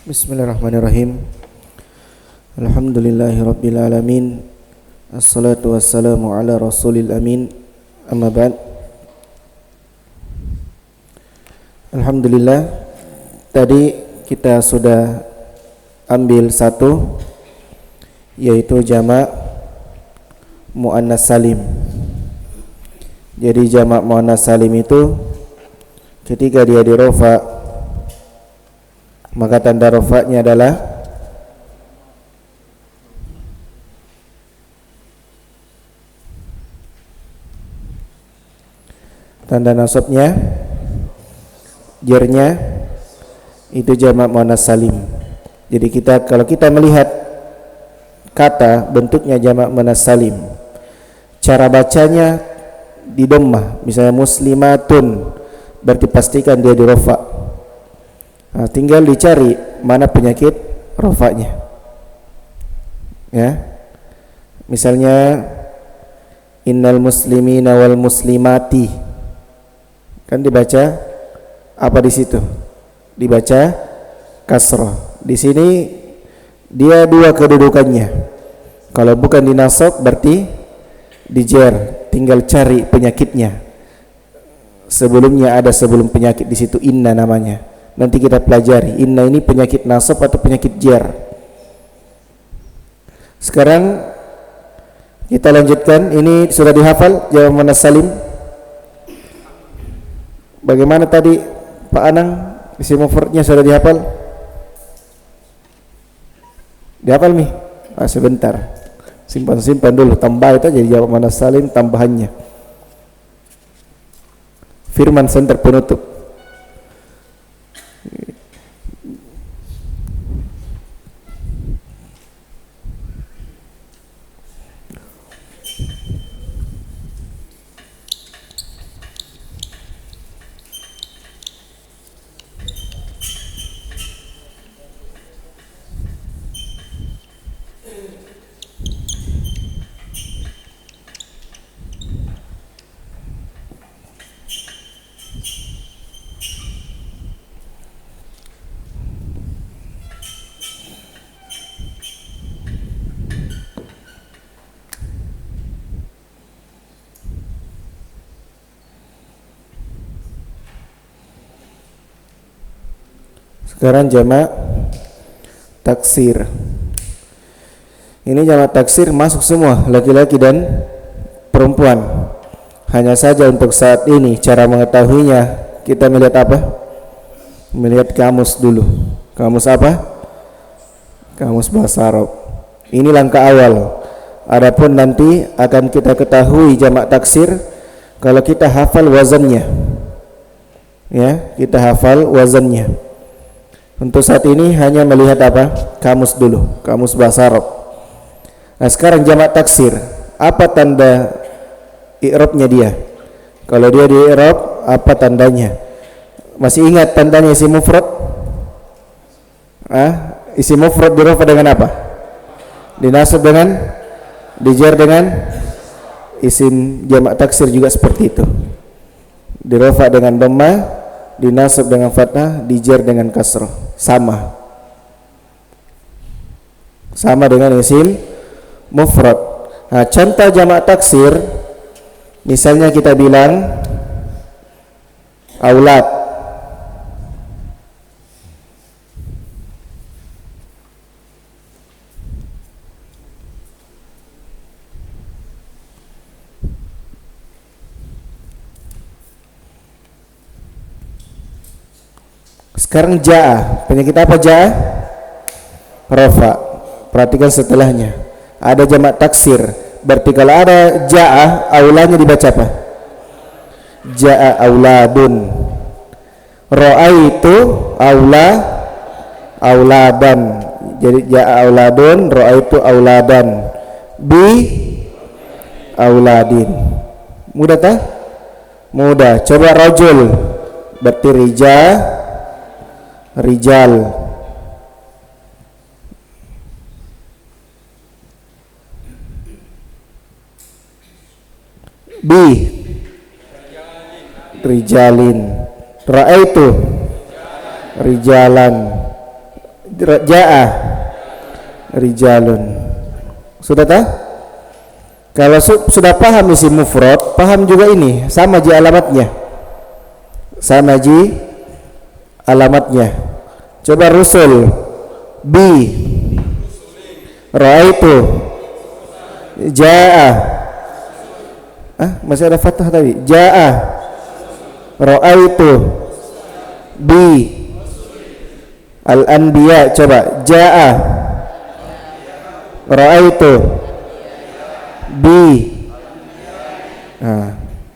Bismillahirrahmanirrahim. Alhamdulillahirabbil alamin. Assalatu wassalamu ala rasulil amin. Amma ba'd. Alhamdulillah, tadi kita sudah ambil satu, yaitu jamak muannas salim. Jadi jamak muannas salim itu ketika dia dirofa, maka tanda rofa'nya adalah tanda nasabnya, jernya itu jamak muannas salim. Jadi kalau kita melihat kata bentuknya jamak muannas salim, cara bacanya di dhammah, misalnya muslimatun, berarti pastikan dia di rofa. Nah, tinggal dicari mana penyakit rofa'nya. Ya. Misalnya innal muslimina wal muslimati, kan dibaca apa di situ? Dibaca kasrah. Di sini dia dua kedudukannya. Kalau bukan dinasab berarti dijer. Tinggal cari penyakitnya. Sebelumnya ada sebelum penyakit di situ inna namanya. Nanti kita pelajari inna ini penyakit nasab atau penyakit jar. Sekarang kita lanjutkan. Ini sudah dihafal jamak muannas salim. Bagaimana tadi Pak Anang? Isim mufradnya sudah dihafal? Dihafal nih? Sebentar. Simpan dulu. Tambah itu jadi jamak muannas salim tambahannya. Firman center penutup. Sekarang jamak taksir. Ini jamak taksir masuk semua, laki-laki dan perempuan. Hanya saja untuk saat ini cara mengetahuinya kita melihat apa? Melihat kamus dulu. Kamus apa? Kamus bahasa Arab. Ini langkah awal. Adapun nanti akan kita ketahui jamak taksir kalau kita hafal wazannya. Ya, kita hafal wazannya. Untuk saat ini hanya melihat apa? Kamus dulu, kamus bahasa Arab. Nah, sekarang jamak taksir, apa tanda i'rabnya dia? Kalau dia di i'rab, apa tandanya? Masih ingat tandanya isim mufrad? Isim mufrad dirofa dengan apa? Dinasab dengan, dijar dengan. Isim jamak taksir juga seperti itu. Dirofa dengan dhammah, dinasab dengan fathah, dijar dengan kasrah. Sama dengan isim mufrad. Nah, contoh jamak taksir, misalnya kita bilang aulad. Sekarang ja'a, penyakit apa ja'a? Rafa. Perhatikan setelahnya. Ada jamak taksir. Berarti kalau ada ja'a, aulanya dibaca apa? Ja'a auladun. Ra'aitu auladan. Jadi ja'a auladun, ra'aitu auladan. Bi auladin. Mudah tak? Mudah. Coba rajul. Berarti rijal. Bi rijalin. Ra'aitu rijalan. Ja'a rijalun. Sudah tak? Kalau sudah paham isim mufrad, paham juga ini sama ji alamatnya. Sama ji alamatnya. Coba rusul bi ra'aitu ja'a. Masih ada fathah tadi. Ja'a ra'aitu bi al-anbiya. Coba ja'a ra'aitu bi.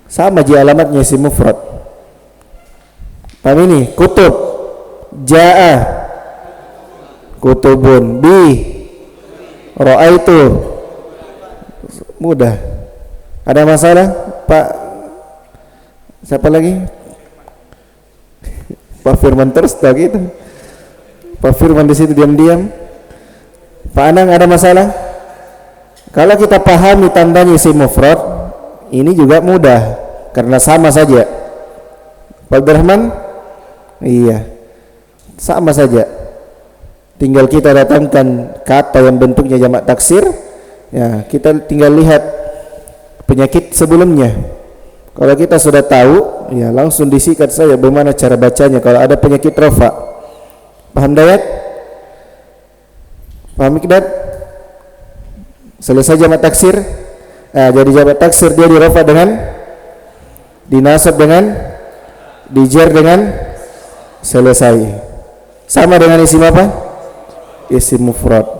Sama ji alamatnya isim mufrad. Paham ini? Kutub ja'a kutubun bi ra'aitu. Mudah. Ada masalah Pak? Siapa lagi? Pak Firman terus tak gitu. Pak Firman di situ diam-diam. Pak Anang, ada masalah? Kalau kita pahami tandanya isim mufrad, ini juga mudah karena sama saja. Pak Abdurrahman? Iya, sama saja. Tinggal kita datangkan kata yang bentuknya jamak taksir. Ya, kita tinggal lihat penyakit sebelumnya. Kalau kita sudah tahu, ya langsung disikat saja bagaimana cara bacanya. Kalau ada penyakit rafa, paham Dayat? Paham Mikdad? Selesai jamak taksir. Jadi jamak taksir dia dirafa dengan, dinasab dengan, dijar dengan, selesai. Sama dengan isim apa? Isim mufrad.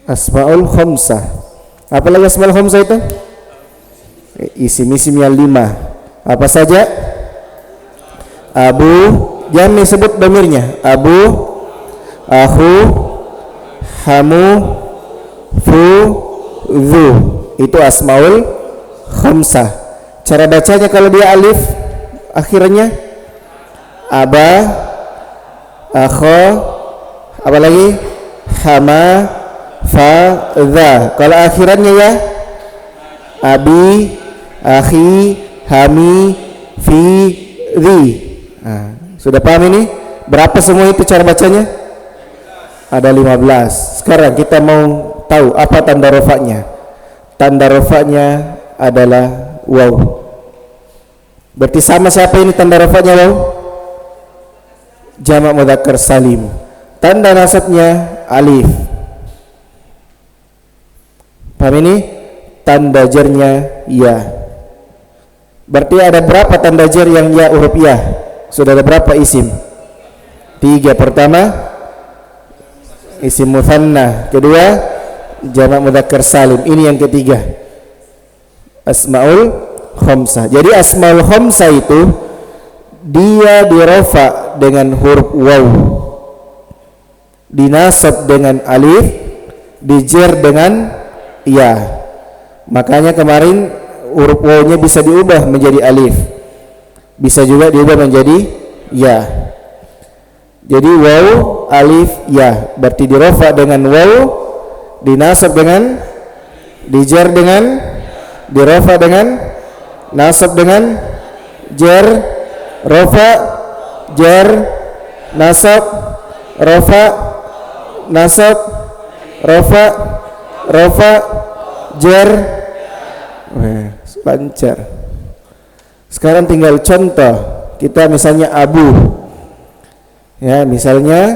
Asmaul khamsah. Apa lagi asmaul khamsah itu? Isim-isim yang 5. Apa saja? Abu, jangan disebut dhamirnya. Abu, akhu, hamu, fu, dhu. Itu asmaul khamsah. Cara bacanya kalau dia alif akhirnya aba, akho, apa lagi? Hama, fa, dha. Kalau akhirannya ya abi, akhi, hami, fi, dhi. Sudah paham ini? Berapa semua itu cara bacanya? Ada 15. Sekarang kita mau tahu apa tanda rofaknya. Tanda rofaknya adalah waw. Berarti sama siapa ini tanda rofaknya waw? Jamak mudzakkar salim. Tanda nasabnya alif. Paham ini? Tanda jarnya ya. Berarti ada berapa tanda jar yang ya huruf ya? Sudah ada berapa isim? 3. Pertama isim mutsanna, kedua jamak mudzakkar salim. Ini yang ketiga, asmaul khamsah. Jadi asmaul khamsah itu dia dirafa dengan huruf waw, dinasab dengan alif, dijar dengan ya. Makanya kemarin huruf waw-nya bisa diubah menjadi alif, bisa juga diubah menjadi ya. Jadi waw, alif, ya. Berarti dirafa dengan waw, dinasab dengan, dijar dengan, dirafa dengan, nasab dengan, jar, rafa, jar, nasab, rafa, nasab, rafa, rafa, jar. Lancar. Sekarang tinggal contoh. Kita misalnya abu. Ya, misalnya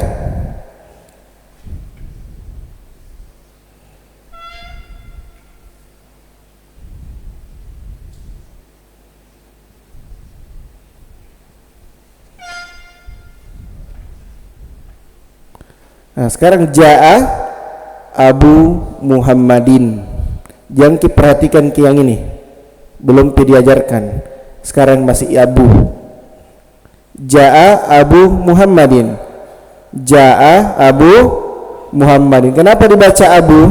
sekarang ja'a Abu Muhammadin. Jangan perhatikan ke yang ini, belum diajarkan. Sekarang masih abu. Ja'a Abu Muhammadin. Ja'a Abu Muhammadin. Kenapa dibaca Abu?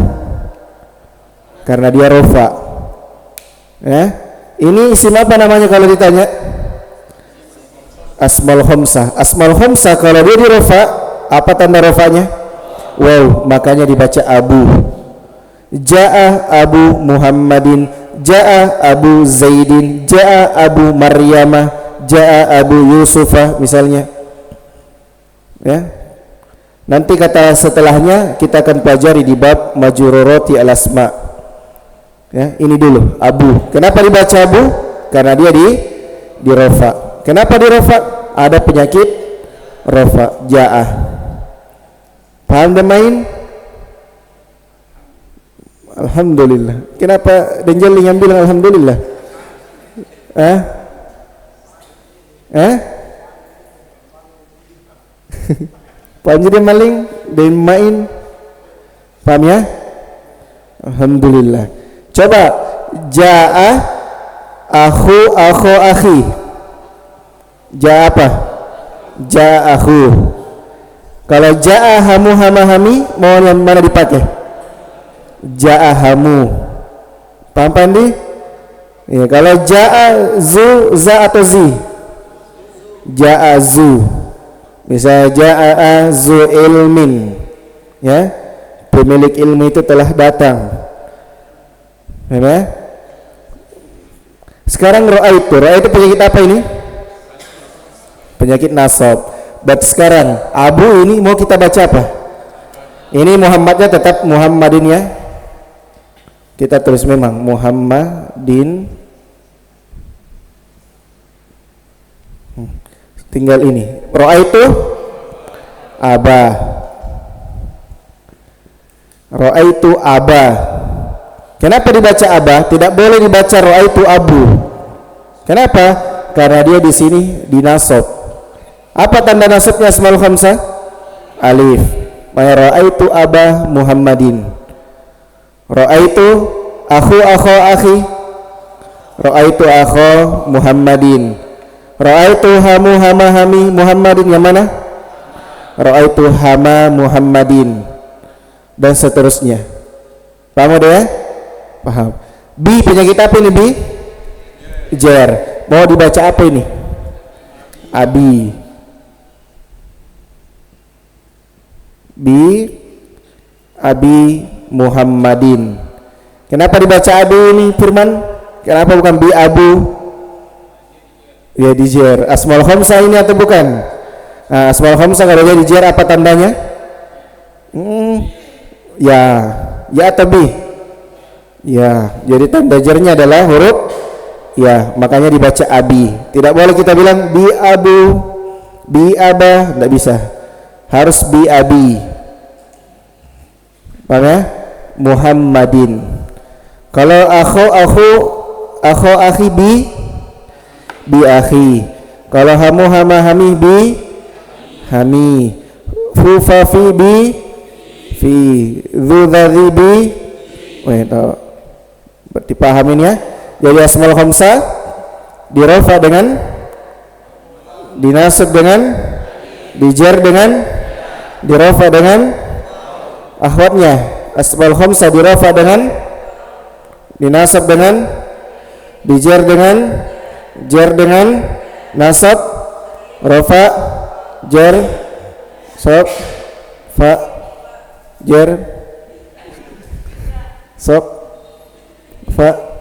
Karena dia rofa. Ya. Ini isim apa namanya kalau ditanya? Asmaul khamsah. Asmaul khamsah kalau dia di rofa, apa tanda rofanya? Wow, makanya dibaca Abu. Ja'a Abu Muhammadin, Ja'a Abu Zaidin, Ja'a Abu Maryamah, Ja'a Abu Yusufah misalnya. Ya. Nanti kata setelahnya kita akan pelajari di bab majrurati al-asma. Ya, ini dulu Abu. Kenapa dibaca Abu? Karena dia di rofa. Kenapa di rofa? Ada penyakit rofa, Ja'ah. Paham demain? Alhamdulillah. Kenapa Denjeli yang bilang alhamdulillah? Paham jadi maling dan main. Paham ya? Alhamdulillah. Coba Ja'a akhu akhi. Ja'a apa? Ja'a akhu. Kalau ja'a hamu hama hami, mau yang mana dipakai? Ja'a hamu. Paham Pandi? Ya, kalau ja'a zu, za atau zi? Ja'a zu. Misalnya ja'a zu ilmin. Ya, pemilik ilmu itu telah datang. Ya? Sekarang ra'aitu penyakit apa ini? Penyakit nasab. But sekarang Abu ini mau kita baca apa? Ini Muhammadnya tetap Muhammadin ya. Kita tulis memang Muhammadin. Tinggal ini. Ra'aitu Aba. Ra'aitu Aba. Kenapa dibaca Aba? Tidak boleh dibaca Ra'aitu Abu. Kenapa? Karena dia di sini dinasab. Apa tanda nasabnya asmaul khamsah? Alif. Ra'aitu Aba Muhammadin. Ra'aitu akhu akhi. Ra'aitu akhu Muhammadin. Ra'aitu hamu hama hami Muhammadin. Yang mana? Ra'aitu hama Muhammadin. Dan seterusnya. Paham udah ya? Paham. Bi penyakit apa ini bi? Jer. Mau dibaca apa ini? Abi. Bi Abi Muhammadin. Kenapa dibaca Abu ini Firman? Kenapa bukan bi Abu? Ya dijer. Asmaul khamsah ini atau bukan? Nah, asmaul khamsah kalau dia dijer apa tandanya? Ya atau bi? Ya. Jadi tanda jernya adalah huruf ya, makanya dibaca Abi. Tidak boleh kita bilang bi Abu, bi Aba, tidak bisa. Harus bi Abi. Paham ya? Muhammadin. Kalau akhu akhi bi akhi. Kalau hamu hama hami bi hami. Fu fa fi bi fi. Dzu dzadzi bi. Berarti pahamin ya. Jadi asmaul khamsah dirofa dengan, dinasab dengan, dijar dengan, dirofa dengan akhwatnya. Asmaul khamsah dirofa dengan, dinasab dengan, dijar dengan, jar dengan, nasab, rofa, jar, sob, fa, jar, sob, fa.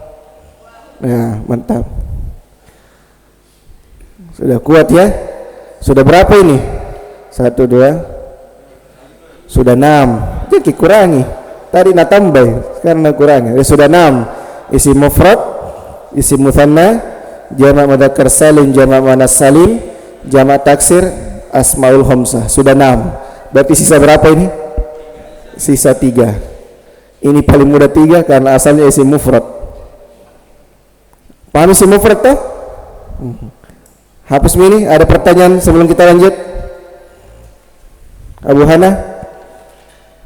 Ya, mantap. Sudah kuat ya? Sudah berapa ini? 1, 2. Sudah 6. Jadi kurangi. Tadi nak tambah, sekarang nak kurangi. Sudah 6. Isim mufrad, isim mutsanna, jamak mudzakkar salim, jamak muannas salim, jamak taksir, asmaul khamsah. Sudah 6. Berarti sisa berapa ini? Sisa 3. Ini paling mudah 3 karena asalnya isim mufrad. Paham isim mufrad toh? Hapus ini. Ada pertanyaan sebelum kita lanjut? Abu Hana,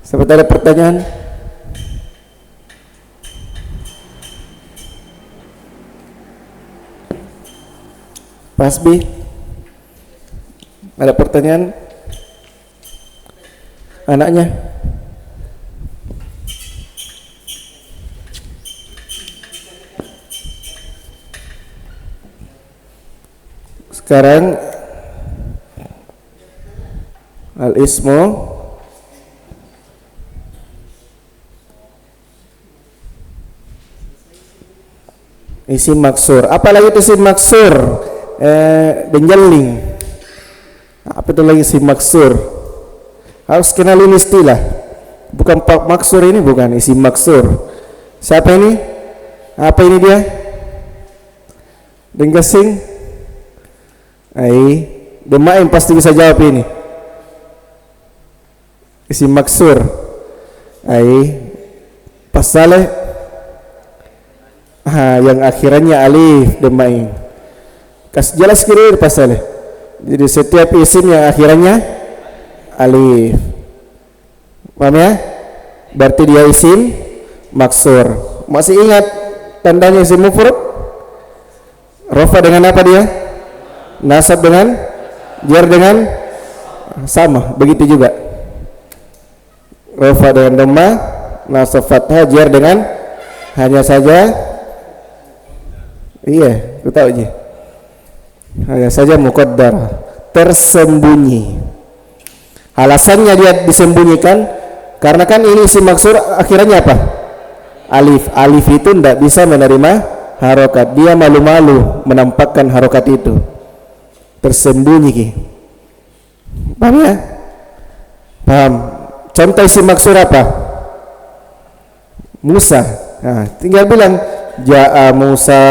seperti ada pertanyaan? Pasbi, Ada pertanyaan? Anaknya? Sekarang al-ismu isim maksur. Apalagi itu isim maksur? Benjeling. Apa itu lagi isim maksur? Harus kenal ini istilah. Bukan pak maksur ini, bukan isim maksur. Siapa ini? Apa ini dia? Denggasing? Demain pasti bisa jawab ini. Isim maksur. Pasal yang akhirannya alif, demain. Jelas kira pasal. Jadi setiap isim yang akhirannya alif, paham ya? Berarti dia isim maksur. Masih ingat tandanya isim mufrad? Rafa dengan apa dia? Nasab dengan, jar dengan, sama, begitu juga. Rafa dengan dhamma, nasab fathah, jar dengan, hanya saja, iya, aku tahu aja. Hanya saja muqaddar, tersembunyi. Alasannya dia disembunyikan karena kan ini isim maksur akhirnya apa? Alif. Alif itu tidak bisa menerima harokat. Dia malu-malu menampakkan harokat itu. Tersembunyi. Paham ya? Paham. Contoh isim maksur apa? Musa. Nah, tinggal bilang ja'a Musa,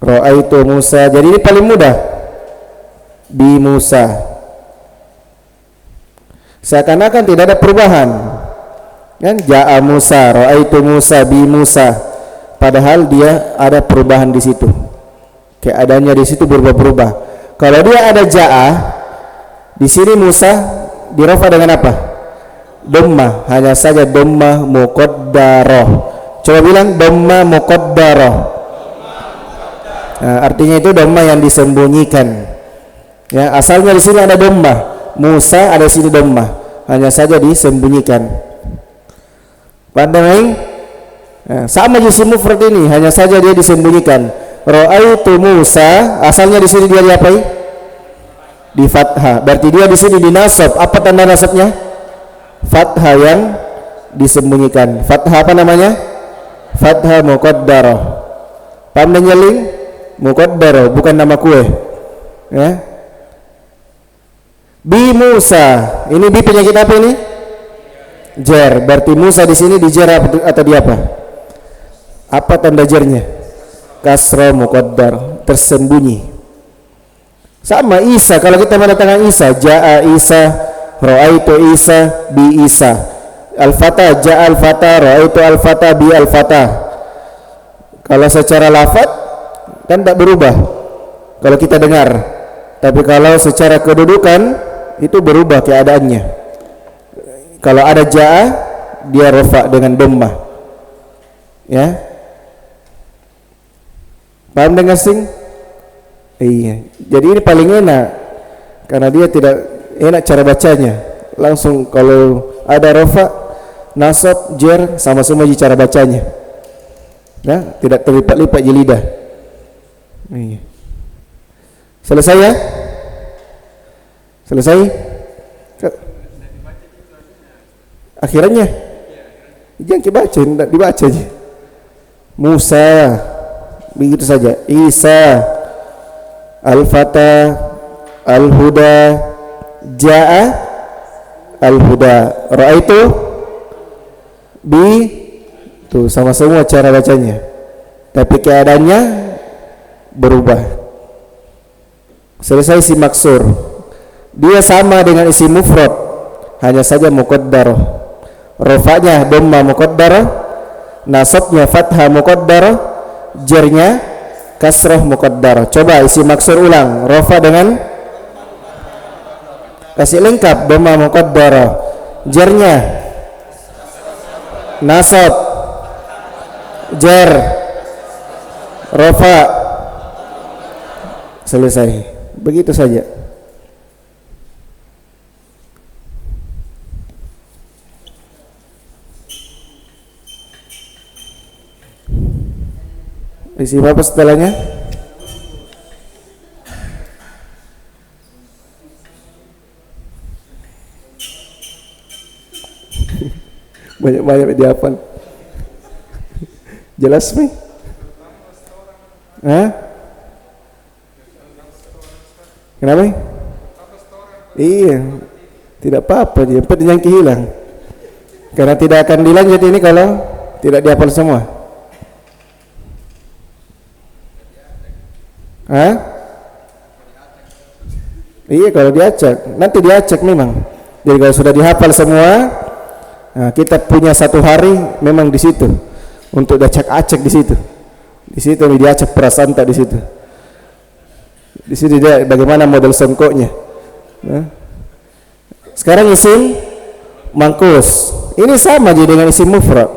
ra'aitu Musa. Jadi ini paling mudah. Bi Musa. Seakan-akan tidak ada perubahan. Kan ja'a Musa, ra'aitu Musa, bi Musa. Padahal dia ada perubahan di situ. Keadaannya di situ berubah-berubah. Kalau dia ada ja'a, di sini Musa dirafa dengan apa? Dhamma, hanya saja dhamma muqaddarah. Coba bilang dhamma muqaddarah. Nah, artinya itu dhamma yang disembunyikan. Ya, asalnya di sini ada dhamma. Musa ada di sini dhamma, hanya saja disembunyikan. Pandang nah, sama isim mufrad ini, hanya saja dia disembunyikan. Ra'aitu Musa, asalnya di sini dia diapai? Di fathah. Berarti dia di sini dinasab. Apa tanda nasabnya? Fathah yang disembunyikan. Fathah apa namanya? Fathah muqaddarah. Paham dan nyeling? Muqaddarah bukan nama kue. Ya. Bi Musa. Ini bi penyakit apa ini? Jar. Berarti Musa di sini di jar atau di apa? Apa tanda jarnya? Kasra muqaddar, tersembunyi. Sama Isa, kalau kita mendatangkan Isa, ja'a Isa, ra'aitu Isa, bi Isa. Al-Fatah, ja'a Al-Fatah, ra'aitu Al-Fatah, bi Al-Fatah. Kalau secara lafaz kan tak berubah kalau kita dengar, tapi kalau secara kedudukan itu berubah keadaannya. Kalau ada ja'a, dia rafa dengan dhammah. Ya. Paham dengan sing? Iya. Jadi ini paling enak karena dia tidak enak cara bacanya. Langsung kalau ada rafa, nasab, jar sama semua di cara bacanya. Ya, tidak terlipat-lipat di lidah. Iya. Selesai ya? Selesai? Akhirnya jangan dibaca, tidak dibaca aja. Musa, begitu saja. Isa, Al-Fatah, Al-Huda, Ja'a, Al-Huda, Ra'aitu, bi, tuh sama semua cara bacanya, tapi keadaannya berubah. Selesai isim maksur. Dia sama dengan isim mufrad, hanya saja muqaddarah. Rafa'nya dhamma muqaddarah, nasabnya fathah muqaddarah, jarnya kasrah muqaddarah. Coba isi maksur ulang. Rafa dengan kasih lengkap, dhamma muqaddarah, jarnya nasab, jar, rafa. Selesai. Begitu saja. Isi apa setelahnya? Banyak-banyak dihafal. Jelas nih? Hah? Kenapa? Iya, tidak apa-apa, yang penting yang hilang. Karena tidak akan dilanjut ini kalau tidak dihafal semua. Hah? Iya, kalau diacak, nanti diacak memang. Jadi kalau sudah dihafal semua, nah, kita punya 1 hari memang di situ untuk acak-acak di situ. Di situ diacak perasaan tak di situ. Di sini dia bagaimana model songkoknya. Nah. Sekarang isim mangkus. Ini sama jadi dengan isim mufrad.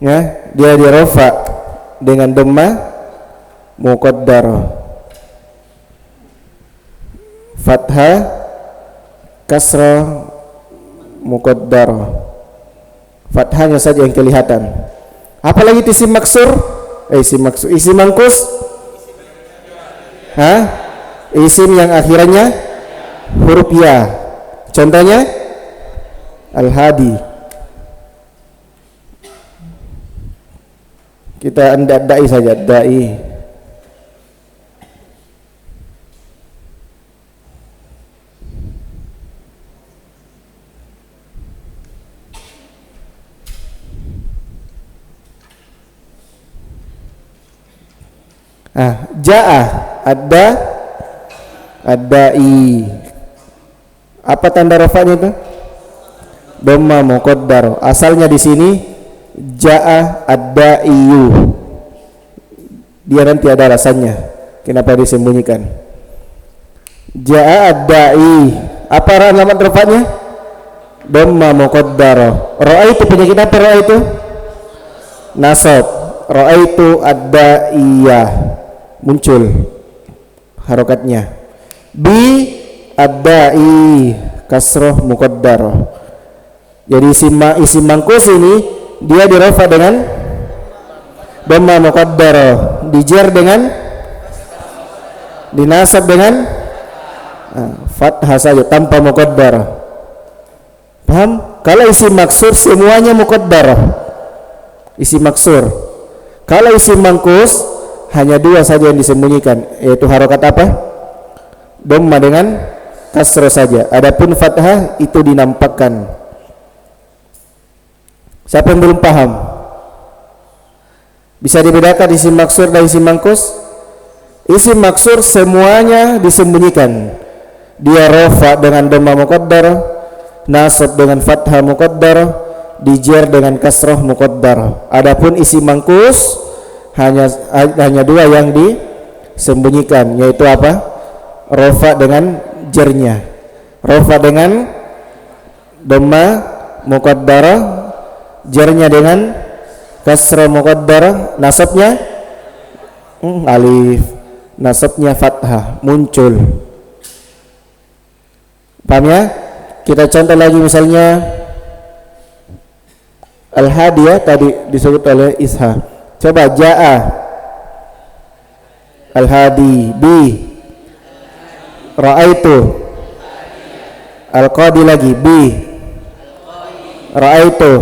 Ya, dia dirofa dengan dhamma muqaddarah. Fathah kasrah muqaddarah. Fathahnya saja yang kelihatan. Apalagi isim maksur? Isim mangkus? Hah? Isim yang akhirannya huruf ya. Contohnya Al-Hadi. Kita dai saja, dai. Ja'a ad-da'i. Apa tanda rafa'nya itu? Dhamma muqaddar. Asalnya di sini ja'a ad-da'iyu. Dia nanti ada alasannya kenapa disembunyikan. Ja'a ad-da'i. Apa alamat rafa'nya? Dhamma muqaddar. Ra'aitu penyakit apa ra'aitu? Nasab. Ra'aitu ad-da'iyah. Muncul harokatnya. Bi ad-da'i kasroh muqaddar. Jadi isim mangkus ini dia dirafa dengan dhamma muqaddar, dijar dengan, dinasab dengan fathah saja tanpa muqaddar. Paham? Kalau isim maksur semuanya muqaddar. Isim maksur. Kalau isim mangkus hanya 2 saja yang disembunyikan, yaitu harokat apa? Dhamma dengan kasrah saja. Adapun fathah itu dinampakkan. Siapa yang belum paham? Bisa dibedakan isim maksur dan isim mangkus? Isim maksur semuanya disembunyikan. Dia rafa dengan dhamma muqaddar, nasab dengan fathah muqaddar, dijar dengan kasrah muqaddar. Adapun isim mangkus hanya 2 yang disembunyikan, yaitu apa? Rafa dengan jarnya. Rafa dengan dhamma muqaddarah, jarnya dengan kasrah muqaddarah, nasabnya alif, nasabnya fathah muncul. Paham ya? Kita contoh lagi misalnya Al-Hadiyah tadi disebut oleh Isha. Coba ja'a Al-Hadi. Bi ra'aitu Al-Qadi lagi. Bi ra'aitu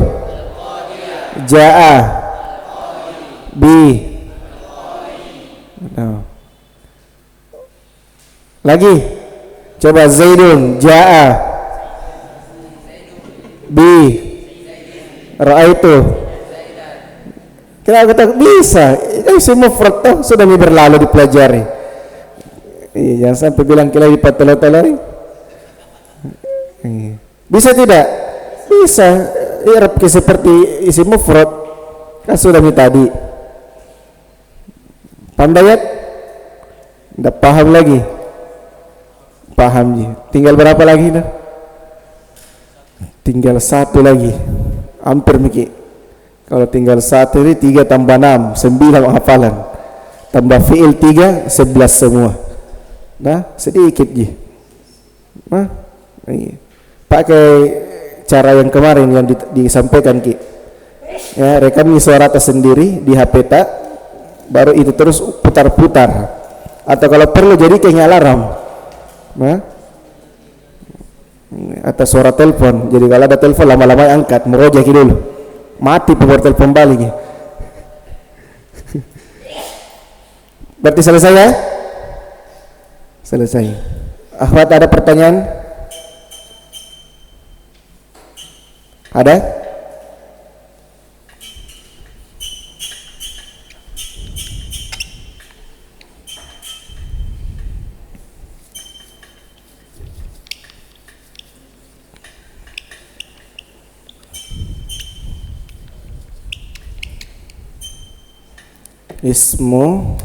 ja'a bi. Lagi coba Zaidun ja'a bi ra'aitu. Kita kata bisa, semua mufrad sudah berlalu dipelajari. Jangan sampai bilang kita lipat telur-telur. Bisa tidak? Bisa. I'rab seperti isim mufrad kan sudah tadi. Paham dayat? Tidak paham lagi. Paham ji. Tinggal berapa lagi dah? Tinggal 1 lagi. Hampir mikir. Kalau tinggal 1 ini 3 tambah 6 9 hafalan. Tambah fi'il 3 11 semua. Nah, sedikit ji. Nah, iya. Pakai cara yang kemarin yang disampaikan Ki. Ya, rekam suara tersendiri di HP tak, baru itu terus putar-putar. Atau kalau perlu jadi kayak alarm. Nah, atau suara telepon. Jadi kalau ada telepon lama-lama angkat, merojaki dulu. Mati power telepon balik. Berarti selesai ya? Selesai. Ahmad, ada pertanyaan? Ada? Ismu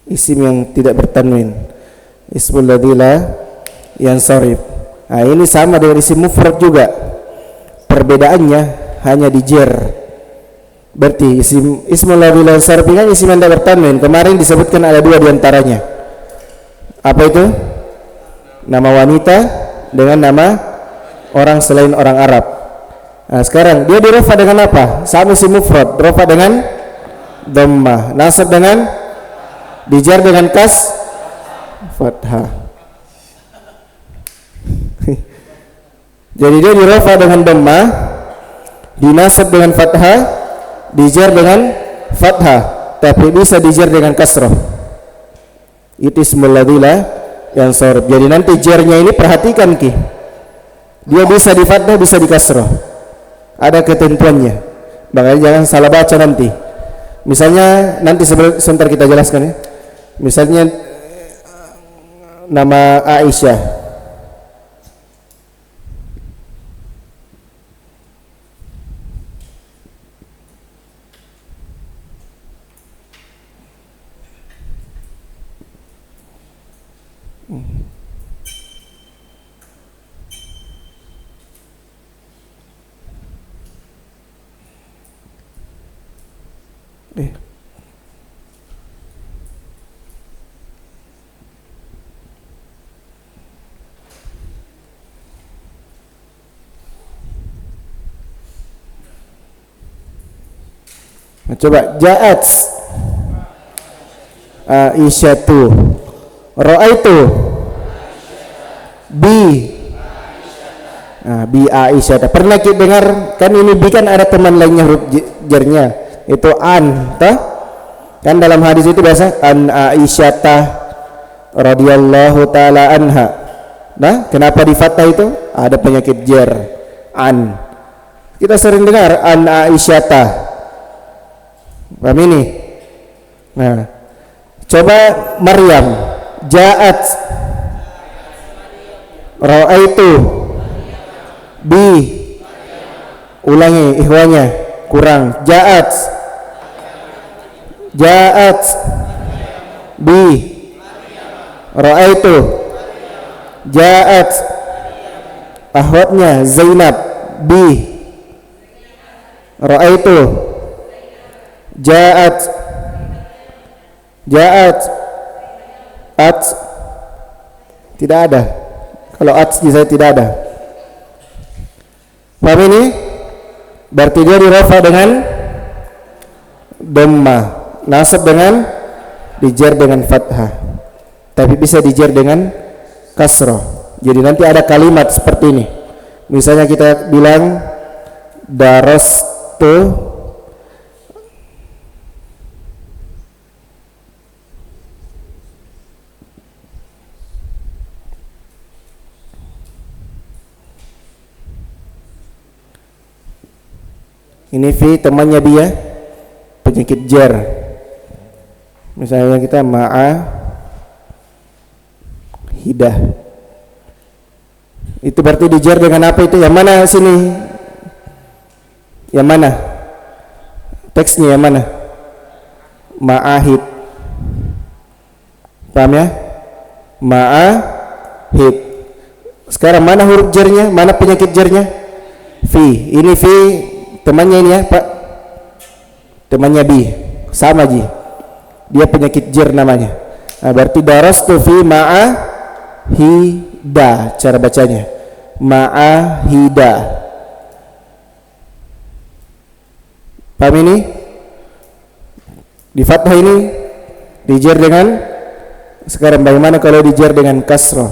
isim yang tidak bertanwin, ismul ladzi la yansarif. Nah, ini sama dengan isim mufrad juga, perbedaannya hanya di jar. Berarti ismul ladzi la yansarif kan isim yang tidak bertanwin. Kemarin disebutkan ada dua diantaranya. Apa itu? Nama wanita dengan nama orang selain orang Arab. Nah, sekarang dia dirofa dengan apa? Sama isim mufrad, dirofa dengan dhammah, nasab dengan, dijar dengan kas fathah. Jadi dia dirofa dengan dhammah, dinasab dengan fathah, dijar dengan fathah, tapi bisa dijar dengan kasrah. Itu ismul ladzi la yansarif. Jadi nanti jarnya ini perhatikan Ki, dia bisa di fathah, bisa di kasrah, ada ketentuannya. Makanya jangan salah baca nanti. Misalnya nanti sebentar kita jelaskan ya. Misalnya nama Aisyah, coba ja'at Aisyatu, ra'aitu bi Aisyata. Pernah kita dengar kan ini bi kan ada teman lainnya huruf jarnya, itu an toh? Kan dalam hadis itu biasa an Aisyata radhiyallahu taala anha. Nah, kenapa di fathah itu? Ada penyakit jar an. Kita sering dengar an Aisyata. Paham ini? Nah, coba Maryam, ja'at, ra'aitu, bi, ulangi ikhwanya, kurang, ja'at, bi, ra'aitu, ja'at, ahwatnya Zainab, bi, ra'aitu, ja'at, at, tidak ada. Kalau at di saya tidak ada. Paham ini? Berarti dia dirafa dengan dhammah, nasab dengan, dijar dengan fathah, tapi bisa dijar dengan kasrah. Jadi nanti ada kalimat seperti ini. Misalnya kita bilang darastu, ini fi temannya dia penyakit jar. Misalnya kita hidah, itu berarti dijar dengan apa itu? Yang mana sini? Yang mana? Teksnya yang mana? Ma'ahid. Paham ya? Ma'ahid. Sekarang mana huruf jarnya? Mana penyakit jarnya? Fi. Ini fi temannya ini ya Pak, temannya bi, sama ji, dia penyakit jer namanya. Nah, berarti darastu fi ma'ahida, cara bacanya ma'ahida. Paham ini? Di fathah ini dijer dengan, sekarang bagaimana kalau dijer dengan kasrah?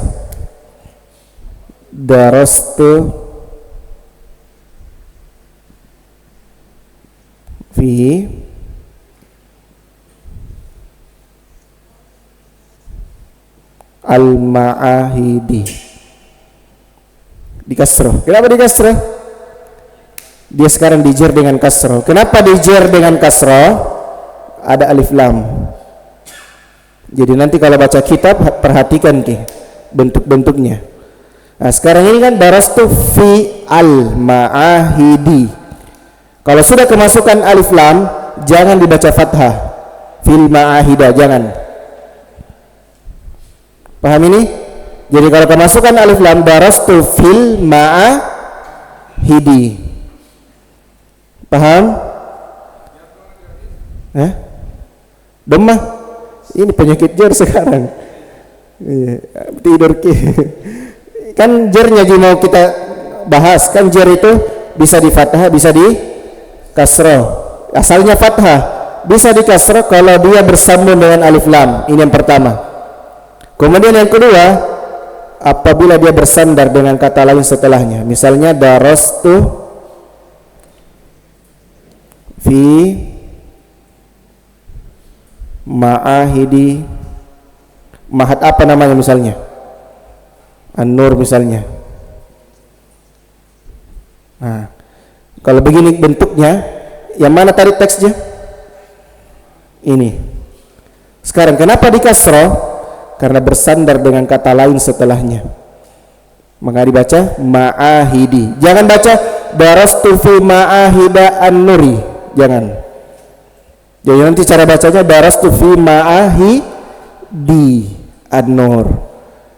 Darastu fi al-ma'ahidi, di kasrah. Kenapa di kasrah? Dia sekarang dijer dengan kasrah. Kenapa dijer dengan kasrah? Ada alif lam. Jadi nanti kalau baca kitab perhatikan ke bentuk-bentuknya. Nah, sekarang ini kan darastu fi al-ma'ahidi. Kalau sudah kemasukan alif lam, jangan dibaca fathah. Fil ma'ahida, jangan. Paham ini? Jadi kalau kemasukan alif lam, darastu fil ma'ahidi. Paham? Demah. Ini penyakit jer sekarang. Tidur ke. Kan jernya juga mau kita bahas. Kan jer itu bisa di fathah, bisa di kasrah. Asalnya fathah, bisa di kasrah kalau dia bersambung dengan alif lam. Ini yang pertama. Kemudian yang kedua, apabila dia bersandar dengan kata lain setelahnya. Misalnya darastu fi ma'ahidi, mahat apa namanya misalnya, An-Nur misalnya. Nah, kalau begini bentuknya, yang mana tadi teksnya? Ini. Sekarang kenapa di kasrah? Karena bersandar dengan kata lain setelahnya, maka dibaca ma'ahidi. Jangan baca darastu fi ma'ahida an-nuri, jangan. Jadi nanti cara bacanya darastu fi ma'ahidi an-nur.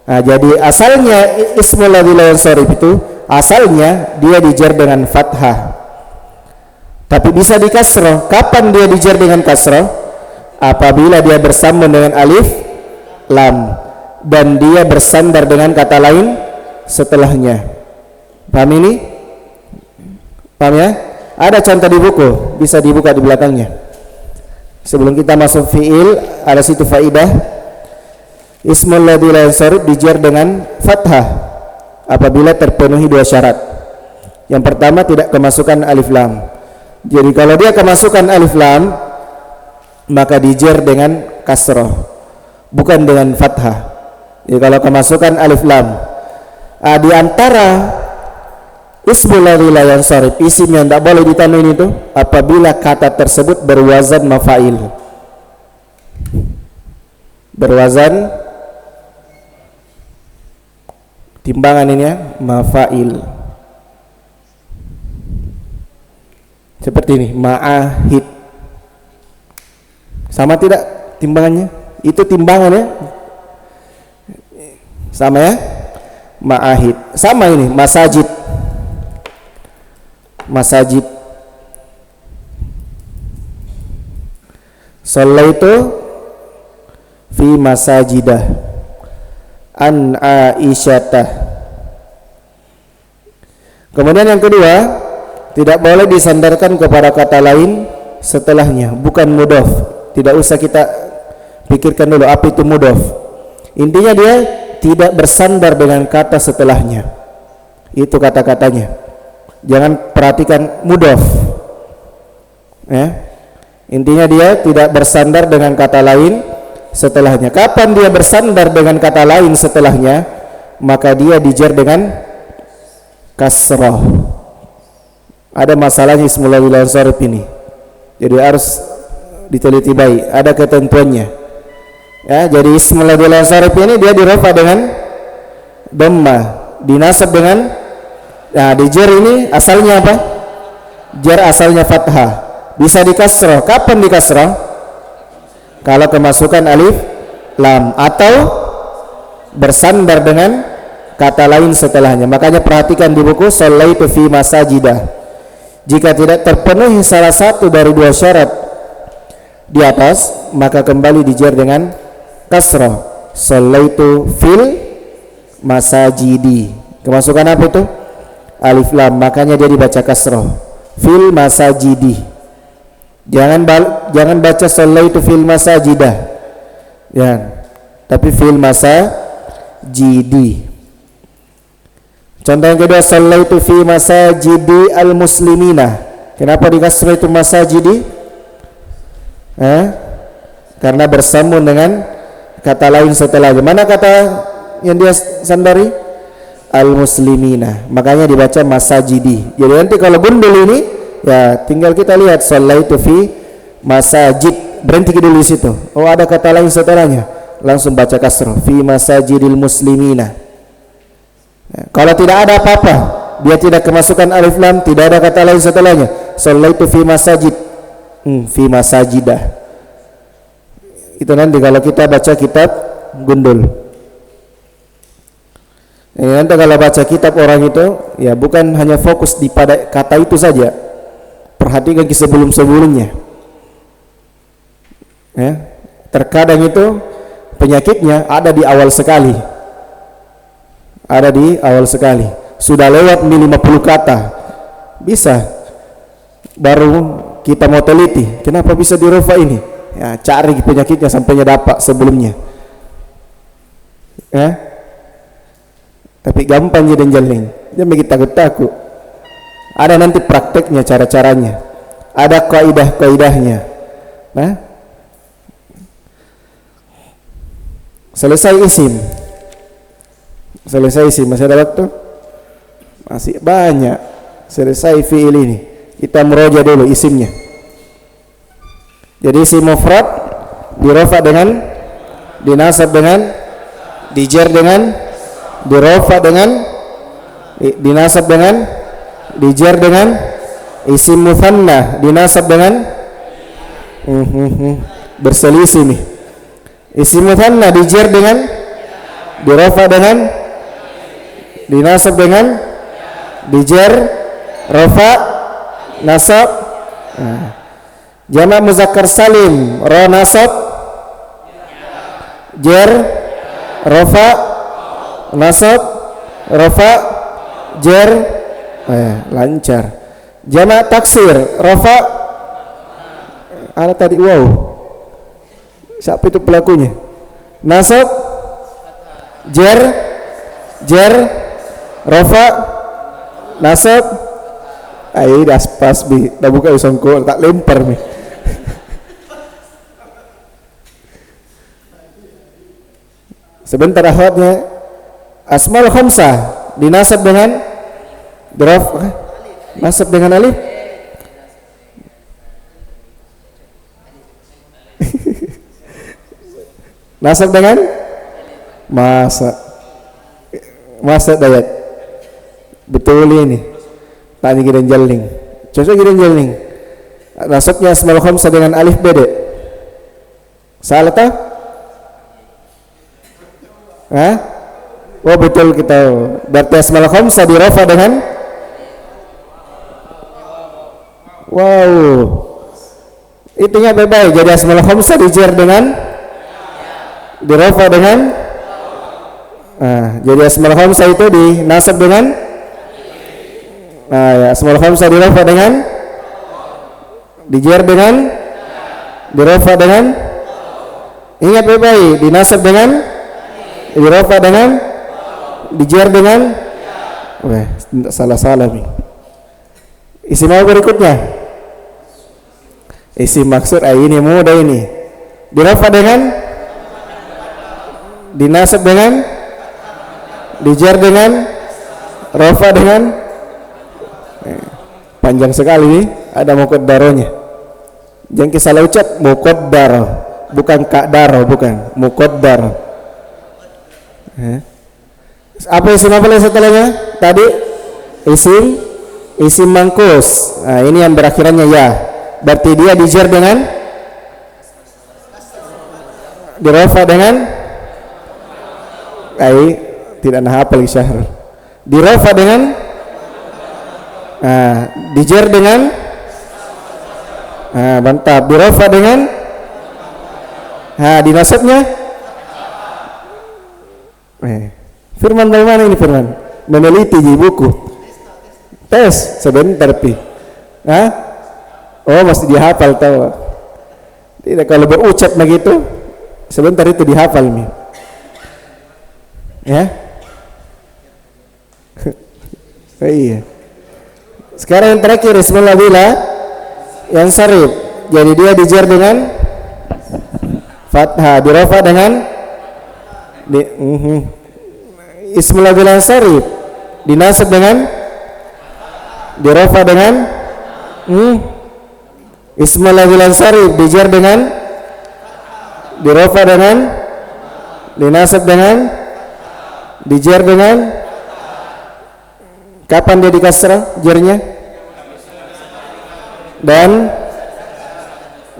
Nah, jadi asalnya ismul ladzi la yansharif itu asalnya dia dijer dengan fathah, tapi bisa di kasrah. Kapan dia dijer dengan kasrah? Apabila dia bersambung dengan alif lam dan dia bersandar dengan kata lain setelahnya. Paham ini? Paham ya? Ada contoh di buku, bisa dibuka di belakangnya. Sebelum kita masuk fi'il, ada situ faidah. Ismul ladzi la yansharif dijer dengan fathah apabila terpenuhi dua syarat. Yang pertama, tidak kemasukan alif lam. Jadi kalau dia kemasukan alif lam, maka dijer dengan kasrah, bukan dengan fathah. Jadi kalau kemasukan alif lam, di antara ismul ladzi la yansharif, isim yang tidak boleh ditanwin itu apabila kata tersebut berwazan mafa'il. Berwazan timbangan ini ya, mafa'il. Seperti ini, ma'ahid. Sama tidak timbangannya? Itu timbangan ya. Sama ya? Ma'ahid. Sama ini, masajid. Masajid. Shallaitu fi masajidah an Aisyatah. Kemudian yang kedua, tidak boleh disandarkan kepada kata lain setelahnya, bukan mudhof. Tidak usah kita pikirkan dulu apa itu mudhof. Intinya dia tidak bersandar dengan kata setelahnya. Itu kata-katanya. Jangan perhatikan mudhof. Ya. Intinya dia tidak bersandar dengan kata lain setelahnya. Kapan dia bersandar dengan kata lain setelahnya, maka dia dijer dengan kasrah. Ada masalahnya ismul ladzi la yansharif ini. Jadi harus diteliti baik, ada ketentuannya. Ya, jadi ismul ladzi la yansharif ini dia dirofa dengan dhammah, dinasab dengan, nah di jar ini asalnya apa? Jar asalnya fathah, bisa di kasrah. Kapan di kasrah? Kalau kemasukan alif lam atau bersandar dengan kata lain setelahnya. Makanya perhatikan di buku Shallaitu fi masajidah. Jika tidak terpenuhi salah satu dari dua syarat di atas, maka kembali dijar dengan kasrah. Shallaitu fil masajidi. Kemasukan apa itu? Alif lam, makanya dia dibaca kasrah. Fil masajidi. Jangan baca shallaitu fil masajidah. Ya. Tapi fil masajidi. Contoh yang kedua, shallaitu fi masajidi al-muslimina. Kenapa dikasrah itu masajidi? Karena bersambung dengan kata lain setelahnya. Mana kata yang dia sandari? Al-muslimina. Makanya dibaca masajidi. Jadi nanti kalau gundul ini, ya tinggal kita lihat shallaitu fi masajid. Berhenti dulu di situ. Oh, ada kata lain setelahnya. Langsung baca kasrah. Fi masajidil muslimina. Ya, kalau tidak ada apa-apa, dia tidak kemasukan alif lam, tidak ada kata lain setelahnya. Shallaitu fi masajid, fi masajidah. Itu nanti kalau kita baca kitab gundul. Nanti kalau baca kitab orang itu, ya bukan hanya fokus di pada kata itu saja. Perhatikan sebelum-sebelumnya. Ya, terkadang itu penyakitnya ada di awal sekali. Ada di awal sekali. Sudah lewat 50 kata. Bisa. Baru kita mau teliti. Kenapa bisa dirofa ini? Ya, cari penyakitnya sampainya dapat sebelumnya. Ya. Tapi gampang jadi jaling. Jangan begitu takut-takut. Ada nanti prakteknya, cara-caranya. Ada kaidah-kaidahnya. Nah. Selesai isim. Selesai isim, masih ada waktu? Masih banyak. Selesai fi'il ini. Kita meroja dulu isimnya. Jadi isim mufrad dirofa dengan, dinasab dengan, dijar dengan, dirofa dengan, dinasab dengan, dijar dengan. Isim mutsanna dinasab dengan, berselisih nih. Isim mutsanna dijar dengan, dirofa dengan, dinasab dengan, dijar, rofa, nasab. Jamak muzakkar salim, ro nasab, jar, rofa, nasab, rofa, jar, lancar. Jamak taksir, rofa, ada tadi wow. Siapa itu pelakunya? Nasab, jar, rofa, nasab. Ayo dah pas bi, dah buka usangko, tak lempar nih. Sebentar akhwatnya. Asmaul khamsah dinasab dengan diraf, nasab dengan alif. Nasab dengan masa dayat. Betul ini. Tanya gidan jaling. Cocok gidan jaling. Nasabnya asmaul khamsah dengan alif beda. Salah tak? Oh betul kita. Berarti asmaul khamsah dirafa dengan wow. Itunya baik-baik. Jadi asmaul khamsah dijar dengan, dirafa dengan, jadi asmaul khamsah itu dinasab dengan, ya, asmaul khamsah dirafa dengan, dijar dengan, dirafa dengan. Ingat baik-baik, dinasab dengan, dirafa dengan, dijar dengan. Tidak salah-salah nih. Isim apa berikutnya? Isim maksud. Ini mudah ini. Dirafa dengan, dinasab dengan, dijar dengan, rafa dengan. Panjang sekali nih. Ada muqaddaronya. Jangan salah ucap. Muqaddar, bukan ka'dar, bukan muqaddar. Apa isim apa lagi setelahnya? Tadi isim mangkus. Ini yang berakhirannya ya. Berarti dia dijar dengan, dirafa dengan, tidak nah apa lagi syahr. Dirafa dengan, Dijer dengan mantap. Dirofa dengan dinasabnya Firman bagaimana ini Firman? Meneliti di buku. Tes sebentar pi. Oh mesti dihafal tahu. Tidak kalau berucap begitu sebentar itu dihafal nih. Ya. Iya. Sekarang yang terakhir ismul bila yang sarif. Jadi dia dijer dengan fathah, dirofa dengan ismul bila yang sarif, dinasab dengan dirofa dengan ismul bila yang sarif, dijer dengan dirofa dengan dinasab dengan dijer dengan. Kapan dia dikasrah jernya? Dan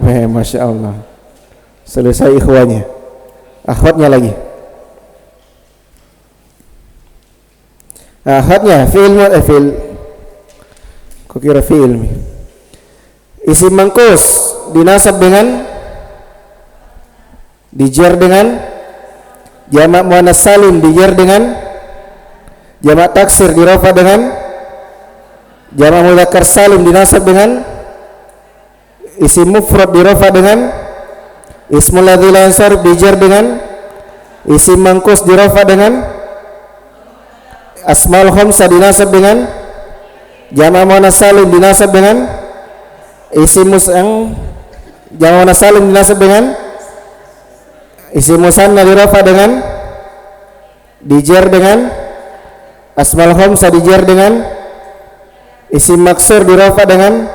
Masya Allah, selesai ikhwanya. Akhwatnya lagi. Akhwatnya fi'il kok kira fi'il isim mangkus dinasab dengan dijer dengan jamak muannas salim, dijer dengan jamak taksir, dirofa dengan jamak mudzakkar salim, dinasab dengan isim mufrad, dirofa dengan ismul ladzi la yansarif, dijer dengan isim mangkus, dirofa dengan asmaul khamsah, dinasab dengan jamak muannas salim, dinasab dengan isim musang, jamak muannas salim, dinasab dengan isim musanna, dirofa dengan dijer dengan asmaul khamsah, dijer dengan isim maksur, dirofa dengan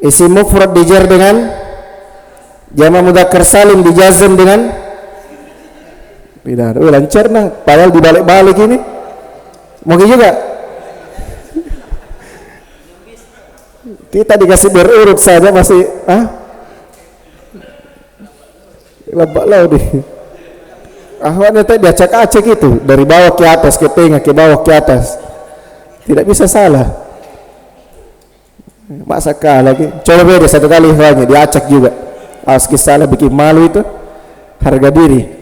isim mufrad, dijer dengan jamak mudzakkar salim, dijazm dengan tidak. Lancar nah, padahal dibalik-balik ini. Mungkin juga kita dikasih berurut saja masih lebak deh. Ahwatnya tadi diacak-acak itu dari bawah ke atas, ke tengah, ke bawah, ke atas. Tidak bisa salah. Masa kalah lagi. Coba beda satu kali ahwatnya diacak juga. Aski salah bikin malu itu. Harga diri.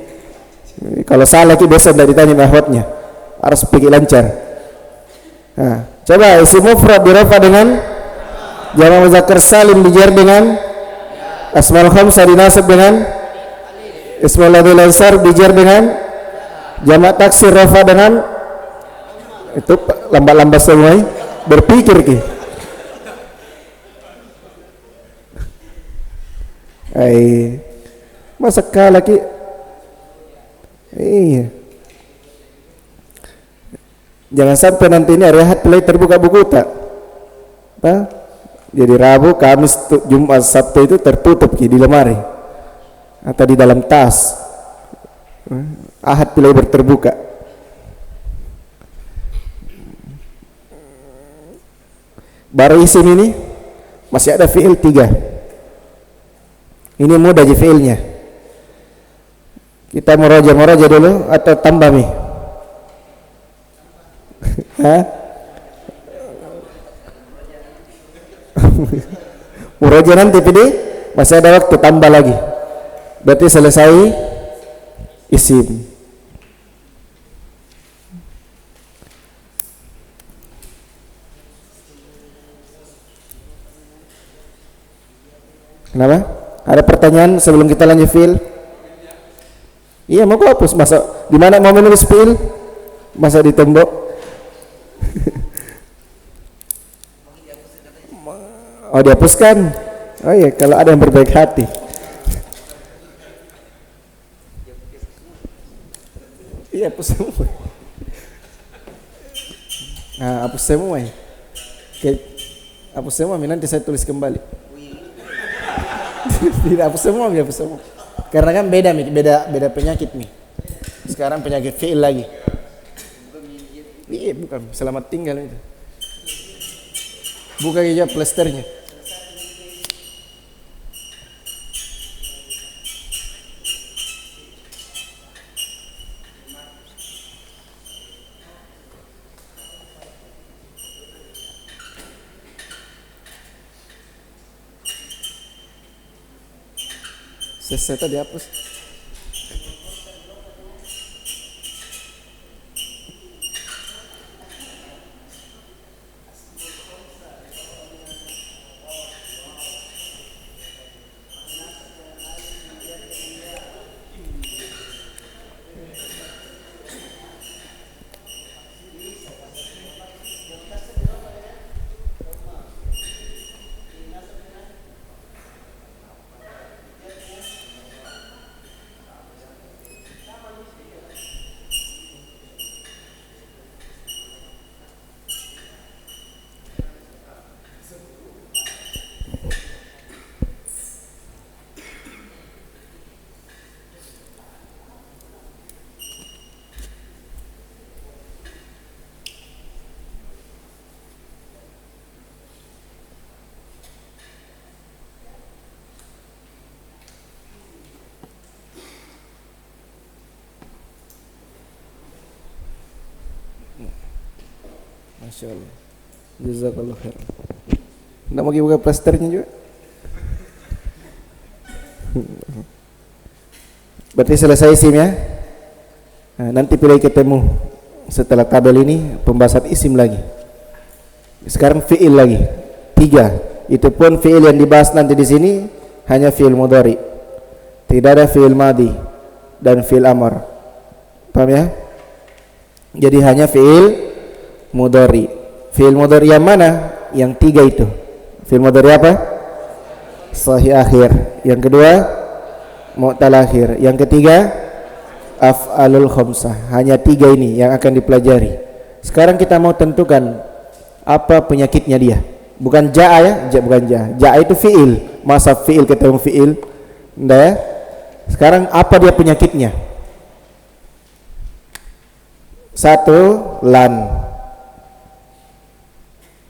Kalau salah itu biasa tidak ditanya ahwatnya. Harus pergi lancar. Coba isim mufrad dirofa dengan jamak mudzakkar salim, dijer dengan asmaul khamsah, dinasab dengan ismul ladzi la yansarif, dijer dengan jamak taksir, rofa dengan itu lambat-lambat semua berpikir ki. Masa kalah ki. Iya. Jangan sampai nanti ini hari Ahad mulai terbuka buku tak. Jadi Rabu, Kamis, Jumat, Sabtu itu tertutup ki di lemari atau di dalam tas. Ahad mulai berterbuka. Baru isim ini masih ada fi'il 3. Ini mudah aja fi'ilnya. Kita muraja dulu atau tambah mi? Muraja nanti pilih, masih ada waktu, tambah lagi. Berarti selesai isim. Kenapa? Ada pertanyaan sebelum kita lanjut fi'il? Iya, mau aku hapus. Masa di mana mau menulis fi'il? Masa di tembok? Oh, dihapuskan. Oh iya, kalau ada yang berbaik hati. Iya, hapus semua. Nah, hapus semua ya. Oke, hapus semua, nanti saya tulis kembali. Tidak, hapus semua, hapus semua. Karena kan beda penyakit nih. Sekarang penyakit fi'il lagi. Iya, bukan, selamat tinggal itu. Buka aja plasternya. Selesai tadi hapus. Masya Allah. Jazakallah khair. Nggak mau buka plasternya juga? Berarti selesai isim ya? Nah, nanti pilih ketemu setelah tabel ini pembahasan isim lagi. Sekarang fi'il lagi. 3. Itu pun fi'il yang dibahas nanti di sini hanya fi'il mudhari. Tidak ada fi'il madhi dan fi'il amr. Paham ya? Jadi hanya fi'il mudhari. Fi'il mudhari yang mana? Yang 3 itu. Fi'il mudhari apa? Sahih akhir. Yang kedua mu'tal akhir. Yang ketiga af'alul khamsah. Hanya 3 ini yang akan dipelajari. Sekarang kita mau tentukan apa penyakitnya dia. Bukan ja'a ya, bukan ja'a. Ja'a itu fi'il. Masa fi'il ketemu fi'il? Nggak ya? Sekarang apa dia penyakitnya? 1. Lan.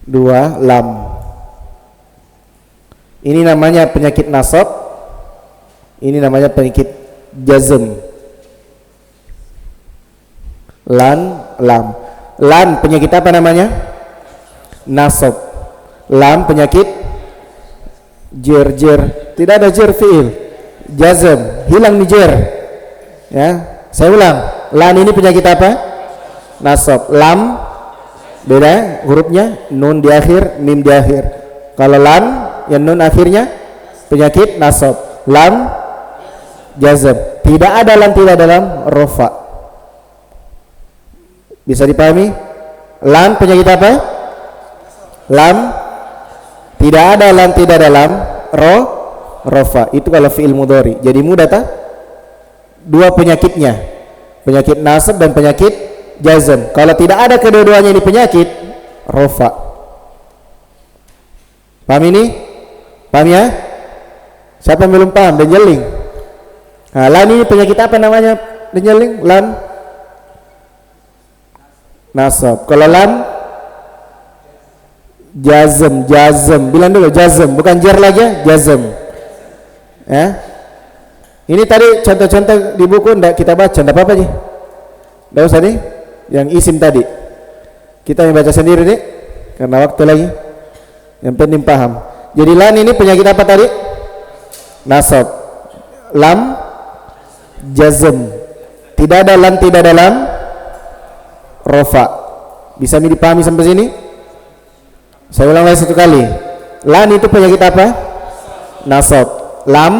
2. Lam. Ini namanya penyakit nasab. Ini namanya penyakit jazm. Lan, lam. Lan penyakit apa namanya? Nasab. Lam penyakit jer. Tidak ada jer fi'il. Jazm, hilang nih jer. Ya, saya ulang. Lan ini penyakit apa? Nasab. Lam beda hurufnya, nun di akhir, mim di akhir. Kalau lan yang nun akhirnya penyakit nasab. Lam jazm. Tidak ada lan tidak dalam rofa. Bisa dipahami? Lan penyakit apa? Lam tidak ada lan tidak dalam rofa. Itu kalau fi'il mudhari. Jadi mudah tak? Dua penyakitnya. Penyakit nasab dan penyakit jazm. Kalau tidak ada kedua-duanya ini penyakit rofa. Paham ini? Paham ya? Siapa yang belum paham? Denjeling. Nah, lan ini penyakit apa namanya? Denjeling. Lan nasab. Kalau lam jazm. Bilang dulu jazm, bukan jar lagi ya, jazm. Ya. Ini tadi contoh-contoh di buku ndak kita baca, ndak apa-apa sih. Ndak usah nih. Yang isim tadi kita membaca sendiri nih karena waktu lagi. Yang penting paham. Jadi lan ini penyakit apa tadi? Nasab. Lam jazm. Tidak ada lan tidak dalam rofa. Bisa dipahami sampai sini? Saya ulang lagi 1 kali. Lan itu penyakit apa? Nasab. Lam.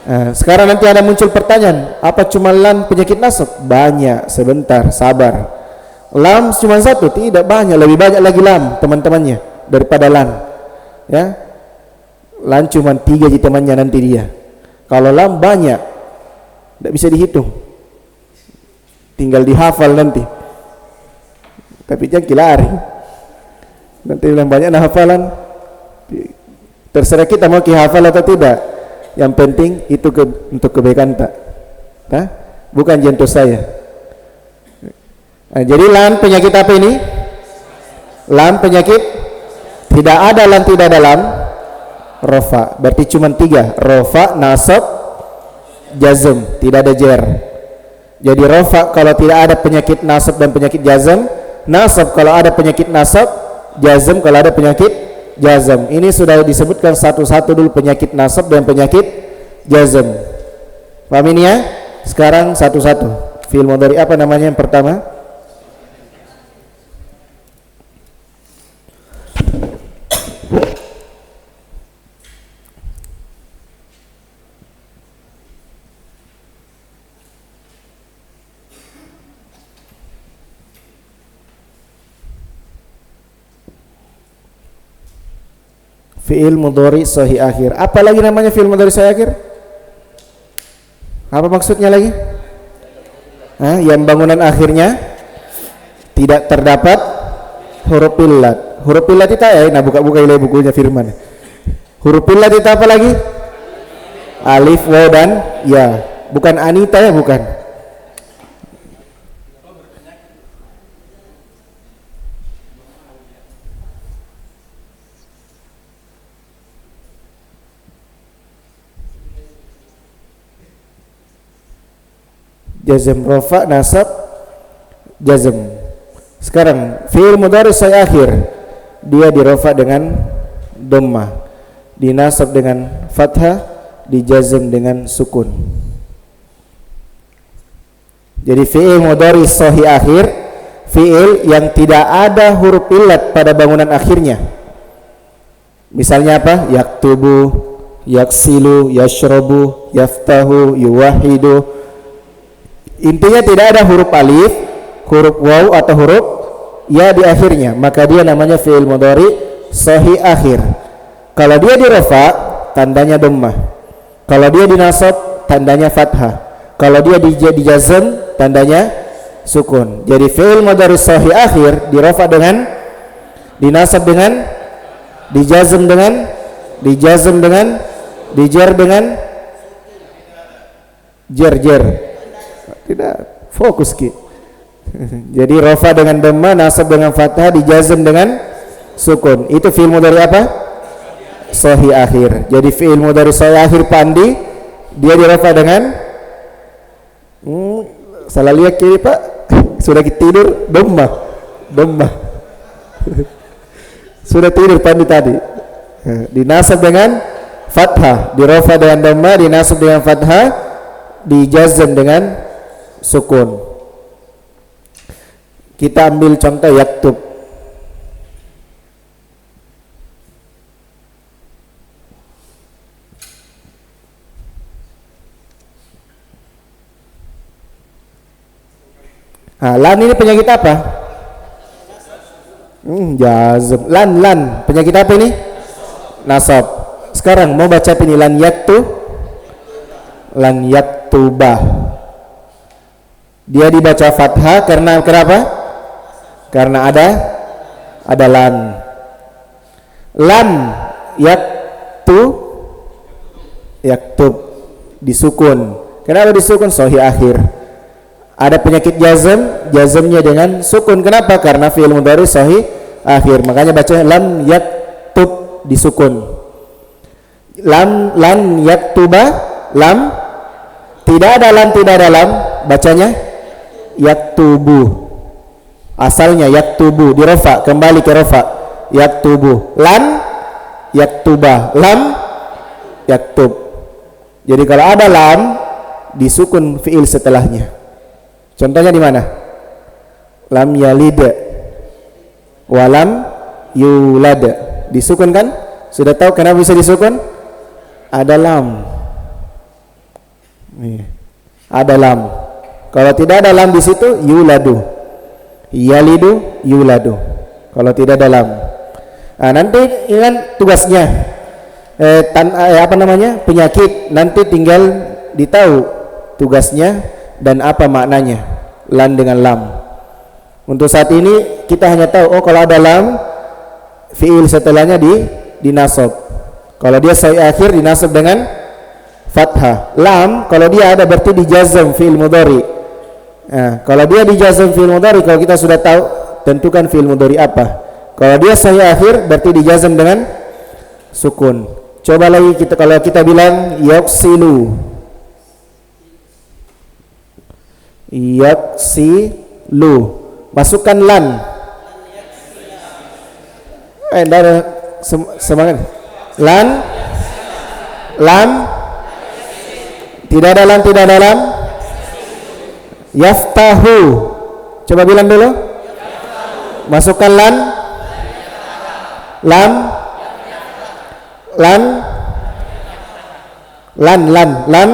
Nah, sekarang nanti ada muncul pertanyaan, apa cuma lan penyakit nasab? Banyak, sebentar, sabar. Lam cuma 1? Tidak, banyak, lebih banyak lagi lam teman-temannya daripada lan. Ya, lan cuma 3 temannya nanti dia. Kalau lam banyak, tidak bisa dihitung, tinggal dihafal nanti. Tapi jangan kilari. Nanti yang banyak nah hafalan, terserah kita mau hafal atau tidak. Yang penting itu untuk kebaikan tak, bukan jentuh saya. Nah, jadi lan penyakit apa ini? Lan penyakit tidak ada lan tidak dalam rofa. Berarti cuma 3, rofa, nasab, jazm. Tidak ada jer. Jadi rofa kalau tidak ada penyakit nasab dan penyakit jazm, nasab kalau ada penyakit nasab, jazm kalau ada penyakit jazm. Ini sudah disebutkan satu-satu dulu penyakit nasab dan penyakit jazm. Paham ini ya? Sekarang satu-satu. Fi'il mudhari apa namanya yang pertama? Fi'il mudhari sahih akhir. Apa lagi namanya fi'il mudhari sahih akhir? Apa maksudnya lagi? Yang bangunan akhirnya tidak terdapat huruf illat. Huruf illat itu nah buka-buka ilai bukunya Firman. Huruf illat itu apa lagi? Alif, waw dan ya. Bukan Anita ya, bukan. Jazm, rafa, nasab, jazm. Sekarang fi'il mudhari sahih akhir, dia dirafa dengan dhammah, dinasab dengan fathah, dijazm dengan sukun. Jadi fi'il mudhari sahih akhir, fi'il yang tidak ada huruf illat pada bangunan akhirnya. Misalnya apa? Yaktubu, yaksilu, yashrabu, yaftahu, yuwahidu. Intinya tidak ada huruf alif, huruf waw atau huruf ya di akhirnya, maka dia namanya fi'il mudhari sahih akhir. Kalau dia dirafa, tandanya dhammah. Kalau dia dinasab, tandanya fathah. Kalau dia dijazm, tandanya sukun. Jadi fi'il mudhari sahih akhir dirafa dengan, dinasab dengan, dijazm dengan, dijar dengan jer. Tidak fokus ki. Jadi rafa dengan dhamma, nasab dengan fathah, dijazm dengan sukun. Itu fi'il mudhari apa? Sahih akhir. Jadi fi'il mudhari sahih akhir pandi, dia dirafa dengan salah lihat kiri Pak. Sudah tidur dhamma. Sudah tidur pandi tadi. Dinasab dengan fathah, dirafa dengan dhamma, dinasab dengan fathah, dijazm dengan sukun. Kita ambil contoh yaktub. Lan ini penyakit apa? Jazm. Lan penyakit apa ini? Nasab. Sekarang mau baca ini lan yaktubah. Dia dibaca fathah karena kenapa? Karena ada lam. Lam yaktub disukun. Kenapa disukun? Sahih akhir. Ada penyakit jazmnya dengan sukun. Kenapa? Karena fi'il mudhari sahih akhir. Makanya baca lam yaktub disukun. Lam yaktuba, lam tidak ada lam, bacanya yaktubu. Asalnya yaktubu, dirafa, kembali ke rafa. Yaktubu. Lan yaktuba, lam yaktub. Jadi kalau ada lam, disukun fi'il setelahnya. Contohnya di mana? Lam yalid walam yulad. Disukun kan? Sudah tahu kenapa bisa disukun? Ada lam. Ada lam. Kalau tidak ada lam di situ, yuladu, yalidu, yuladu. Kalau tidak ada lam, nanti ingat tugasnya, penyakit. Nanti tinggal ditahu tugasnya dan apa maknanya, lan dengan lam. Untuk saat ini kita hanya tahu, kalau ada lam, fiil setelahnya dinasab. Kalau dia sahih akhir, dinasab dengan fathah. Lam kalau dia ada berarti dijazm fi'il mudhari. Kalau dia dijazm fi'il mudhari, kalau kita sudah tahu, tentukan fi'il mudhari apa. Kalau dia sahih akhir berarti dijazm dengan sukun. Coba lagi kalau kita bilang yaksilu, masukkan lan. Semangat. Lan, lam, Tidak ada lam, tidak ada lam. Yaftahu. Coba bilang dulu. Masukkan lan. Lam. Lan. Lan.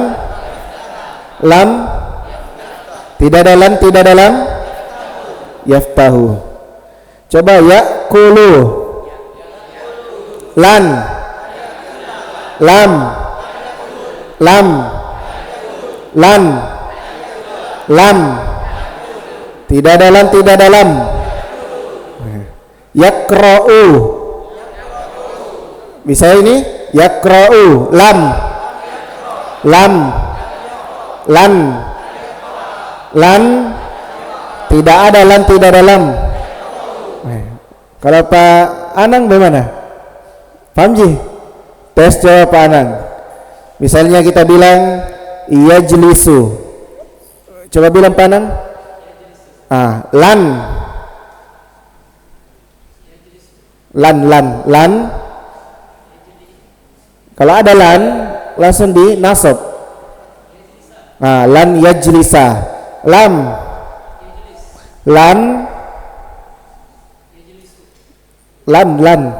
Lam. Tidak ada lam, tidak ada lam. Yaftahu. Coba yakulu. Lan. Lam. Lam. Lan. Lam. Tidak ada lam, tidak ada lam. Yakra'u. Bisa ini? Yakra'u. Lam. Lam. Lan. Lan. Tidak ada lam, tidak ada lam. Kalau Pak Anang bagaimana? Paham Ji? Tes jawab Pak Anang. Misalnya kita bilang yajlisu. Coba bilang Pak Anang. Lan. Lan. Kalau ada lan langsung di nasab. Lan yajlisa. Lam. Lan. Lan.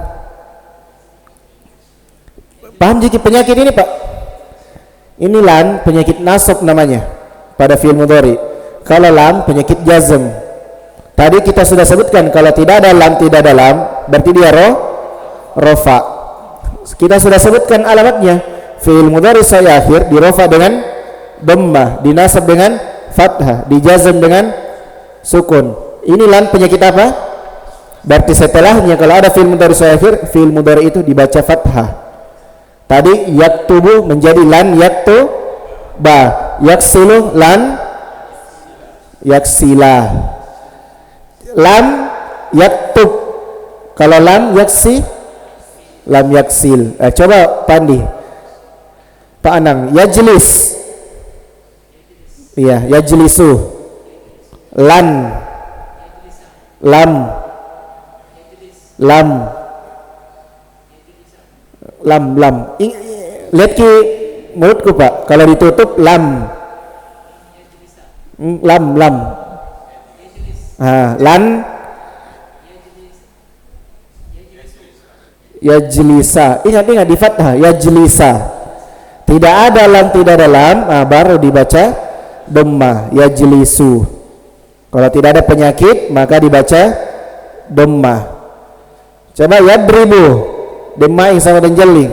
Paham jiki penyakit ini Pak? Ini lan penyakit nasab namanya pada fi'il mudhari. Kalau lam penyakit jazm. Tadi kita sudah sebutkan kalau tidak ada lam, tidak ada lam berarti dia rofa. Kita sudah sebutkan alamatnya. Fi'il mudhari sahih akhir di rofa dengan dhammah, dinasab dengan fathah, dijazm dengan sukun. Ini lan penyakit apa? Berarti setelahnya kalau ada fi'il mudhari sahih akhir, fi'il mudhari itu dibaca fathah. Tadi yaktubu menjadi lan yaktuba, yaksilu lan yaksila. Lam yaktub. Kalau lam yaksi, lam yaksil. Coba Pandi. Pak Anang, yajlis. Iya, yajlisu. Lan. Lam. Lihat ki mulutku Pak. Kalau ditutup lam. Lan. Yajlisa. Ingat di fathah. Yajlisa. Tidak ada lam, tidak ada lam. Baru dibaca dhammah. Yajlisu. Kalau tidak ada penyakit maka dibaca dhammah. Coba yadribu. Dhammah yang sama dengan jeling.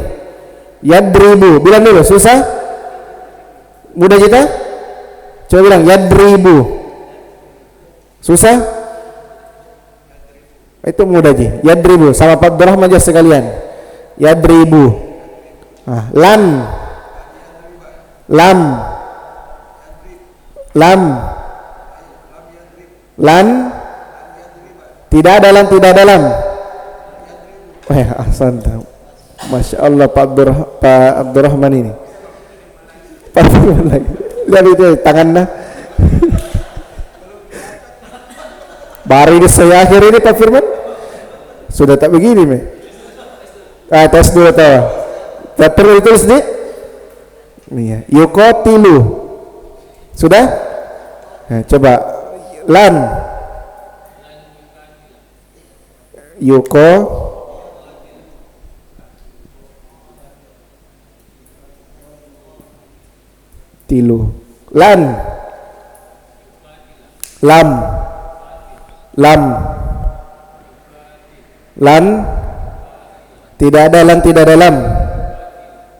Yadribu. Bilang dulu, susah? Mudah kita? Coba bilang yadribu. Susah? Itu mudah Ji. Yadribu sama Pak Abdurrahman aja sekalian. Yadribu. Lan. Lam. Lan. Tidak ada lam, tidak ada lam. Ahsan. Masya Allah Pak Abdurrahman ini. Pak Abdurrahman lagi. Lihat itu tangannya. Baru ini saya akhir ini Pak Firman. Sudah tak begini me. Tes dulu tahu. Tak perlu ditulis di. Iya. Yuqatilu. Sudah? Coba lan. Tilu. Lan. Lan. Tidak ada lan, tidak ada lam.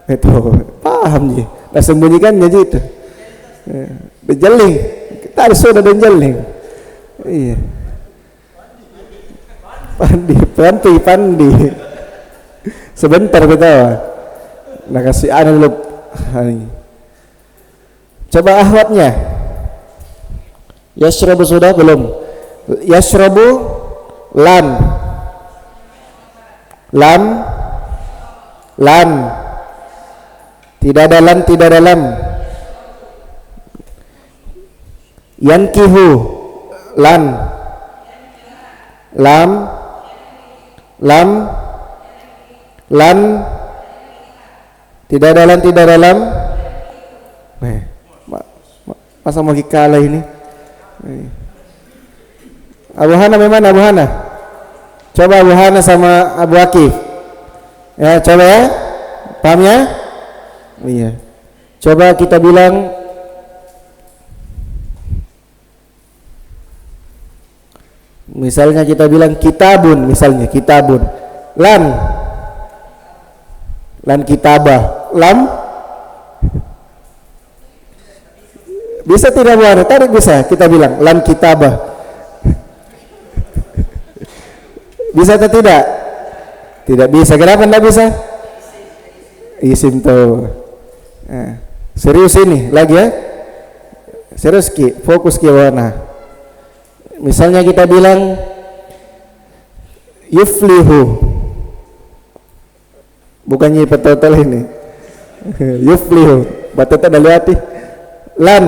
Itu paham ji. Nah sembunyikannya gitu. Berjeling. Kita harus sudah berjeling. Iya. Pandi. Sebentar kita. Nah kasih dulu. Coba ahwatnya. Yashrabu sudah belum? Yashrabu lam. Tidak ada lam, tidak ada lam. Yankihu lam. Tidak ada lam, tidak ada lam. Masa mau kalah ini? Abu Hana memang Abu Hana. Coba Abu Hana sama Abu Akif. Ya, coba ya. Paham ya? Iya. Coba kita bilang misalnya kita bilang kitabun, misalnya kitabun. Lan kitabah. Lam bisa tidak Bu Hana? Tarik bisa kita bilang lan kitabah. Bisa atau tidak? Tidak bisa. Kenapa tidak bisa? Isim tuh. Nah, serius ini lagi ya. Serius ki, fokus ki warna. Misalnya kita bilang yuflihu. Bukannya total ini. Yuflihu. Batata dari hati. Lan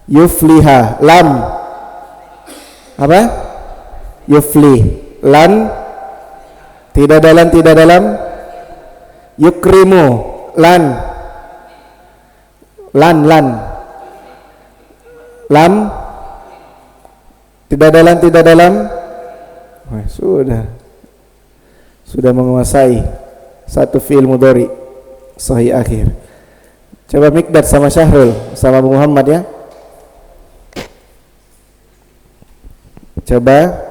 yufliha. Lam apa? Yufli. Lan tidak dalam yukrimu. Lan lam tidak dalam wah, sudah menguasai satu fi'il mudhari sahih akhir. Coba Mikdad sama Syahrul sama Abu Muhammad ya. Coba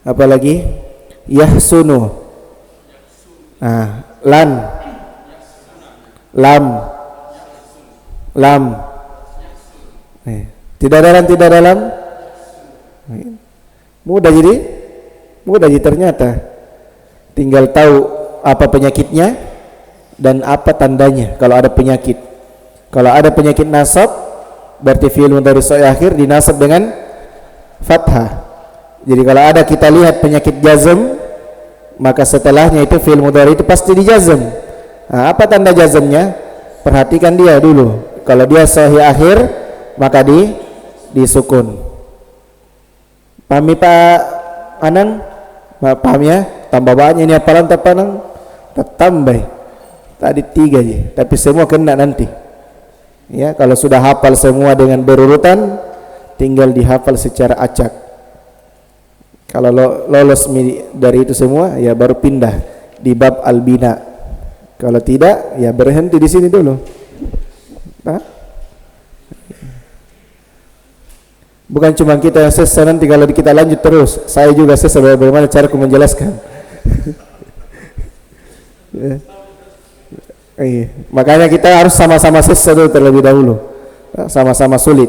apa lagi? Yahsunu. Nah, lam tidak dalam mudah jadi ternyata tinggal tahu apa penyakitnya dan apa tandanya. Kalau ada penyakit nasab berarti fi'il mudhari sahih akhir dinasab dengan fathah. Jadi kalau ada kita lihat penyakit jazm, maka setelahnya itu fi'il mudhari itu pasti dijazm. Nah, apa tanda jazmnya? Perhatikan dia dulu. Kalau dia sahih akhir maka disukun. Pahami Pak Anang? Paham ya? Tambah banyak ini hafalan tapanang. Tambah. Tadi 3 aja, tapi semua kena nanti. Ya, kalau sudah hafal semua dengan berurutan, tinggal dihafal secara acak. Kalau lolos dari itu semua, ya baru pindah di bab al-bina. Kalau tidak, ya berhenti di sini dulu. Nah, bukan cuma kita yang sesat, nanti kalau kita lanjut terus, saya juga sesat bagaimana cara aku menjelaskan. Ya. Makanya kita harus sama-sama sesat dulu terlebih dahulu, sama-sama sulit.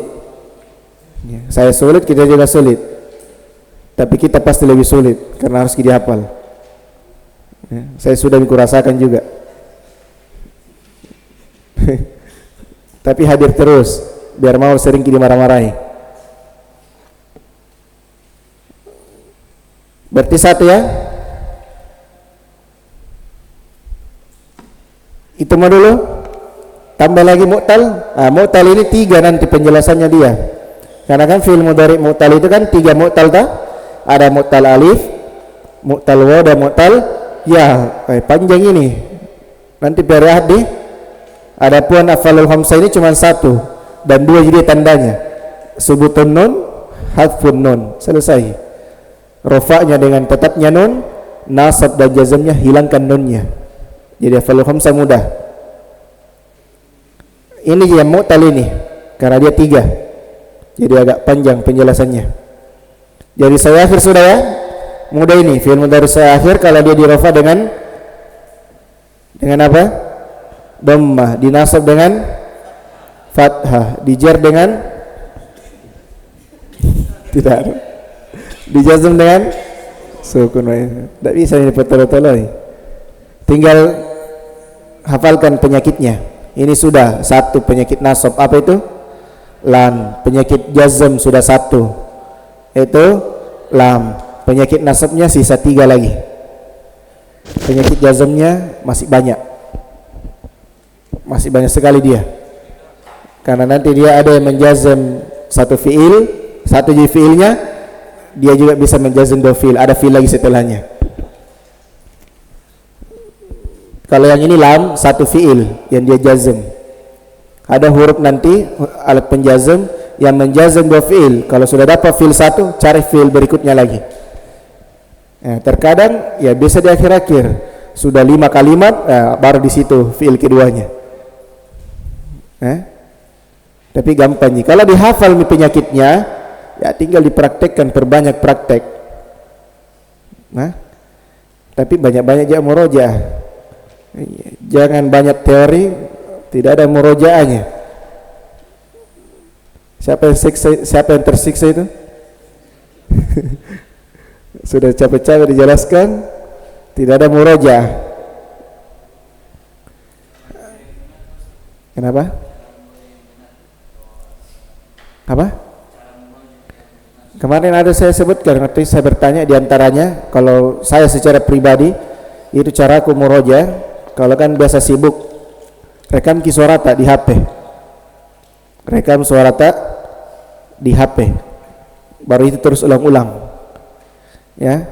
Ya, saya sulit, kita juga sulit. Tapi kita pasti lebih sulit karena harus kita hafal. Ya, saya sudah dikurasakan juga. Tapi hadir terus biar mau sering kita marah-marahi. Berarti satu ya. Itu mah dulu. Tambah lagi mu'tal. Mu'tal ini 3 nanti penjelasannya dia. Karena kan fi'il mudhari mu'tal itu kan 3 mu'tal ta? Ada mu'tal alif, mu'tal waw dan mu'tal ya. Panjang ini. Nanti biar hadi. Adapun af'alul khamsah ini cuma 1 dan 2 jadi tandanya. Subutun nun, hadfun nun. Selesai. Rofa'nya dengan tetapnya nun, nasab dan jazmnya hilangkan nunnya. Jadi af'alul khamsah mudah. Ini yang mu'tal ini karena dia 3. Jadi agak panjang penjelasannya. Jadi sahih akhir sudah ya. Mudah ini fi'il mudhari sahih akhir kalau dia dirofa dengan apa? Dhammah, dinasab dengan fathah, dijar dengan tidak, dijazm dengan sukun. Tidak bisa ini betul-betul. Tinggal hafalkan penyakitnya. Ini sudah 1 penyakit nasab, apa itu? Lan. Penyakit jazm sudah 1, itu lam. Penyakit nasabnya sisa 3 lagi. Penyakit jazmnya masih banyak sekali dia, karena nanti dia ada yang menjazm 1 fi'il, 1 jadi fi'ilnya, dia juga bisa menjazm 2 fi'il, ada fi'il lagi setelahnya. Kalau yang ini lam 1 fi'il yang dia jazm, Ada huruf nanti alat penjazm yang menjazm dua fiil. Kalau sudah dapat fiil satu, cari fiil berikutnya lagi. Terkadang ya bisa di akhir-akhir sudah 5 kalimat, baru di situ fiil keduanya. Tapi gampang nih. Kalau dihafal penyakitnya, ya tinggal dipraktekkan, perbanyak praktek. Tapi banyak-banyak aja murojaah. Jangan banyak teori, tidak ada murojaahnya. Siapa yang tersiksa itu? Sudah capek-capek dijelaskan, tidak ada murojaah. Kenapa? Apa? Kemarin ada saya sebutkan, nanti saya bertanya diantaranya. Kalau saya secara pribadi itu cara aku murojaah. Kalau kan biasa sibuk, rekam suara di HP, rekam suara di HP, baru itu terus ulang-ulang, ya,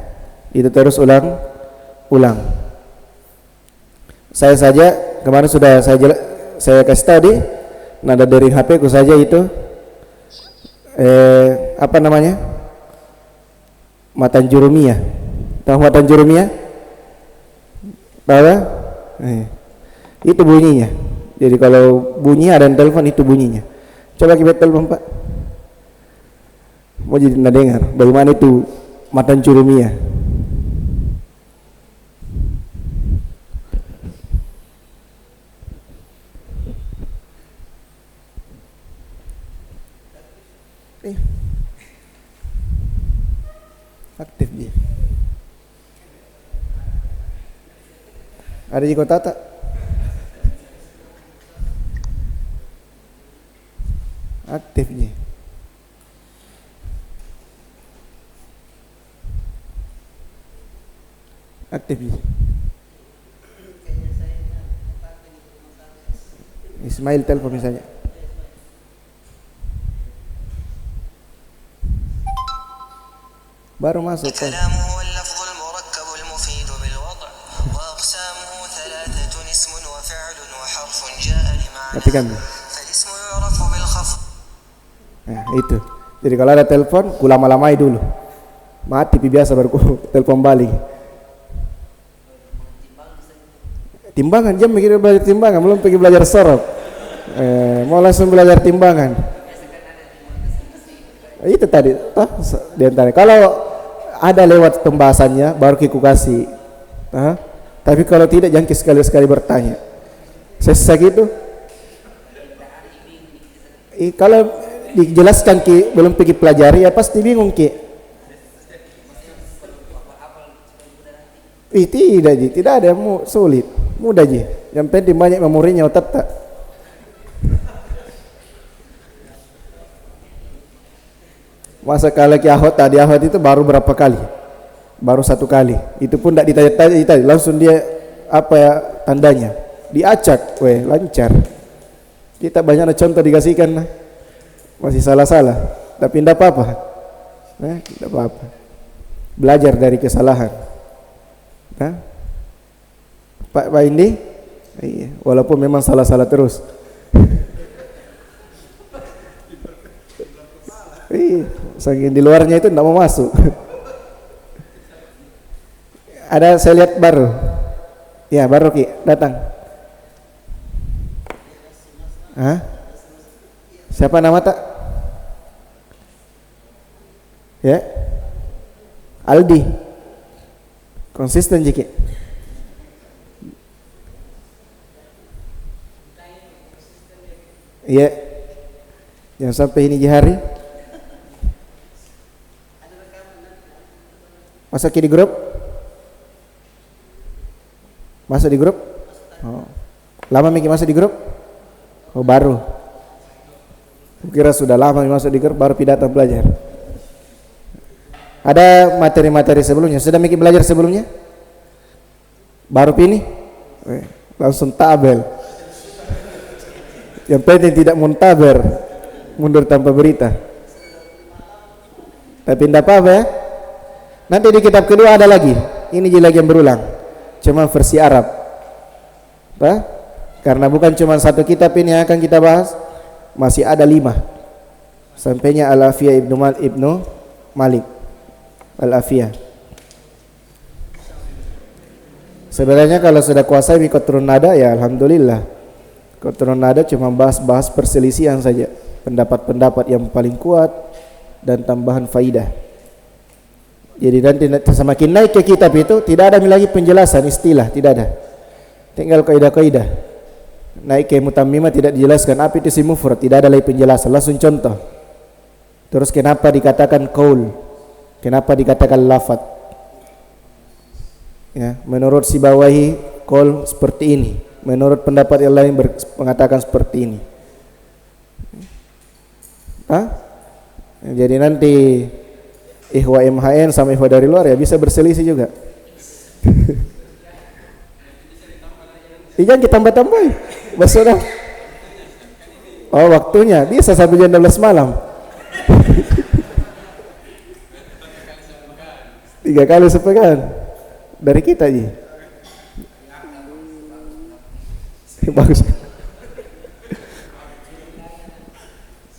itu terus ulang-ulang. Saya saja kemarin sudah saya kasih tadi nada dari HP ku saja itu apa namanya, matan jurumiyah. Tahu matan jurumiyah? Tahu? Itu bunyinya. Jadi kalau bunyi ada yang telepon, itu bunyinya. Coba kita telepon Pak, mau jadi dengar bagaimana itu matan jurumiyah. Aktif dia. Ada di kota tak? Aktifnya. Aktifnya. Ismail telepon misalnya. Baru masuk kan. Matikan. Nah itu. Jadi kalau ada telepon, ku lama-lamai dulu. Mati biasa baru ku telepon balik. Timbangan, jam mikir belajar timbangan, belum pergi belajar sorot. Mau langsung belajar timbangan. Itu tadi, diantara. Kalau ada lewat pembahasannya, baru ku kasih. Tapi kalau tidak, jangan sekali-sekali bertanya. Sesak itu. Kalau dijelaskan Ki, belum pergi pelajari, ya pasti bingung Ki. Tidak ada sulit, mudah aja. Yang penting banyak memorinya otak tak. Masa kalau Ki Ahot tadi, Ahot itu baru berapa kali? Baru 1 kali. Itu pun tidak ditanya-tanya, langsung dia apa ya tandanya? Diacak, lancar. Kita banyak contoh dikasihkan, masih salah-salah, tapi tidak apa-apa. Tidak apa-apa. Belajar dari kesalahan. Pak Indi, iya, walaupun memang salah-salah terus. Saking di luarnya itu tidak mau masuk. Ada saya lihat baru. Ya baru Ki datang. Siapa nama tak? Ya, Aldi. Konsisten Jiki. Iya. Jangan sampai ini hari. Masuk di grup? Masuk di grup? Oh. Lama Miki masuk di grup? Oh baru. Kira sudah lama masuk di grup, baru datang belajar. Ada materi-materi sebelumnya? Sudah Miki belajar sebelumnya? Baru ini? Langsung tabel. Yang penting tidak muntaber, mundur tanpa berita. Tapi tidak apa-apa ya. Nanti di kitab kedua ada lagi. Ini lagi yang berulang. Cuma versi Arab. Karena bukan cuma satu kitab ini yang akan kita bahas, masih ada 5. Sampainya Al-Afiyah Ibnu Malik. Al-Afiyah. Sebenarnya kalau sudah kuasai Qatrun Nada ya alhamdulillah. Qatrun Nada cuma bahas-bahas perselisihan saja, pendapat-pendapat yang paling kuat dan tambahan faidah. Jadi nanti semakin naik ke kitab itu tidak ada lagi penjelasan istilah, tidak ada. Tinggal kaidah-kaidah. Naik ke mutammimah tidak dijelaskan apa itu isim mufrad, tidak ada lagi penjelasan, langsung contoh. Terus kenapa dikatakan qaul? Kenapa dikatakan lafaz? Ya, menurut Sibawahi qaul seperti ini. Menurut pendapat yang lain mengatakan seperti ini. Jadi nanti ikhwa MHN sama ikhwa dari luar ya bisa berselisih juga. Jangan ditambah-tambahin. Maksudnya waktunya bisa sampai jam 12 malam. 3 kali sepekan dari kita aja. Bagus.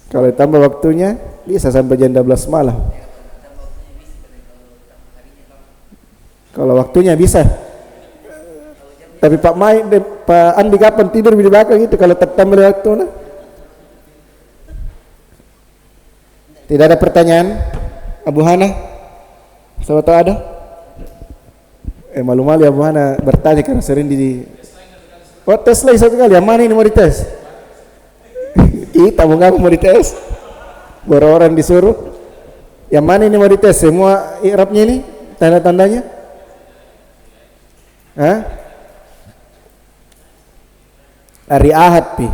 Kalau tambah waktunya bisa sampai jam 12 malam. Kalau waktunya bisa. Tapi Pak Andi kapan tidur di belakang itu kalau tak tambah waktu nah? Tidak ada pertanyaan? Abu Hana? Siapa tahu ada? Malu-malu Abu Hana bertanya karena sering tes lagi satu kali. Yang mana ini mau dites? Kita mau dites? Orang disuruh. Yang mana ini mau dites? Semua i'rabnya ini tanda-tandanya? Hari Ahad pi.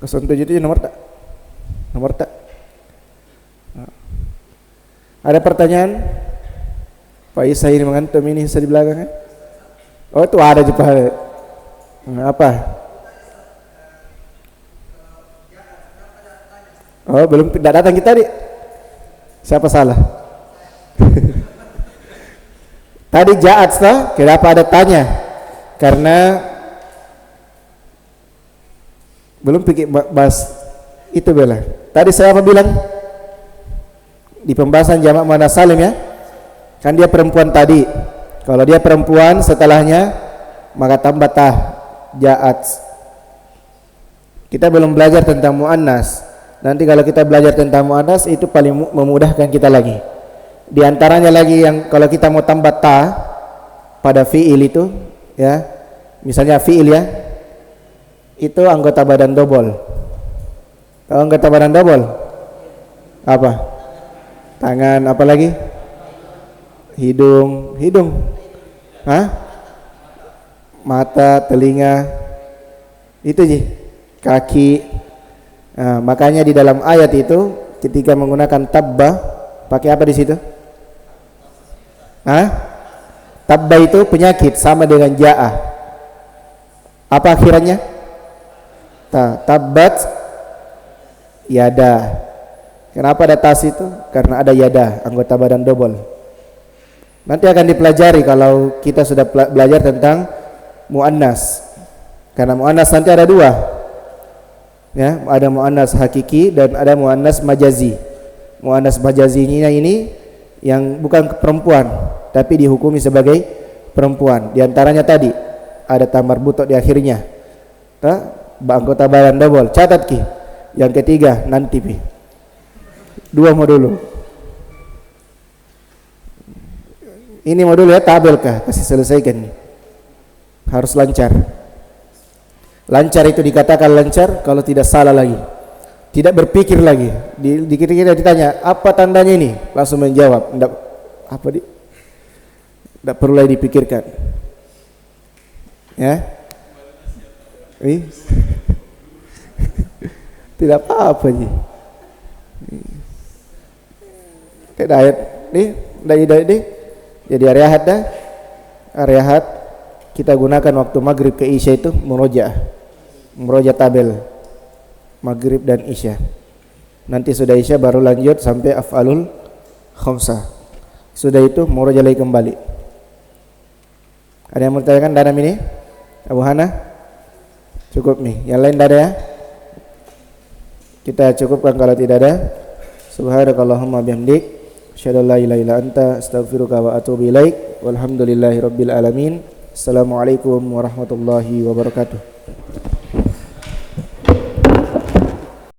Kosan 7 itu nomor tak? Nomor tak? Ada pertanyaan? Pak Isa ini mengantum ini di belakang. Oh itu ada juga. Apa? Oh belum tidak datang kita tadi. Siapa salah? Tadi jaat toh, kenapa ada tanya? Karena belum pikir bahas itu bela. Tadi saya apa bilang? Di pembahasan jamak muannas salim ya. Kan dia perempuan tadi. Kalau dia perempuan setelahnya maka tambah tah jaat. Kita belum belajar tentang muannas. Nanti kalau kita belajar tentang muannas itu paling memudahkan kita lagi. Di antaranya lagi yang kalau kita mau tambah ta pada fiil itu ya, misalnya fiil ya, itu anggota badan double. Tahu anggota badan double? Apa? Tangan, apa lagi? Hidung, mata, telinga, itu sih, kaki. Nah, makanya di dalam ayat itu ketika menggunakan tabba pakai apa di situ? Tabba itu penyakit sama dengan ja'ah. Apa akhirannya? Tabbat yada. Kenapa ada tas itu? Karena ada yada, anggota badan double. Nanti akan dipelajari kalau kita sudah belajar tentang muannas. Karena muannas nanti ada 2. Ya, ada muannas hakiki dan ada muannas majazi. Muannas majazi ini yang bukan perempuan tapi dihukumi sebagai perempuan. Di antaranya tadi ada tamar butok di akhirnya. Anggota badan double. Catat ki. Yang ketiga nanti pi. 2 mau dulu. Ini mau dulu ya, tabel kah? Kasih selesaikan. Harus lancar. Lancar itu dikatakan lancar kalau tidak salah lagi. Tidak berpikir lagi. Dikira-kira ditanya, apa tandanya ini? Langsung menjawab. Tidak perlu lagi dipikirkan. Ya. Tidak apa-apa ji. Tidak ayat nih. Jadi hari Ahad dah. Hari Ahad kita gunakan waktu maghrib ke isya itu murojaah tabel maghrib dan isya. Nanti sudah isya baru lanjut sampai af'alul khamsah. Sudah itu murojaah lagi kembali. Ada yang mau tanyakan dalam ini? Abu Hana? Cukup nih. Yang lain ada ya? Kita cukupkan kalau tidak ada. Subhanakallahumma bihamdik, asyhadu an la ilaha illa anta, astaghfiruka wa atubu ilaik. Walhamdulillahirabbil alamin. Assalamualaikum warahmatullahi wabarakatuh.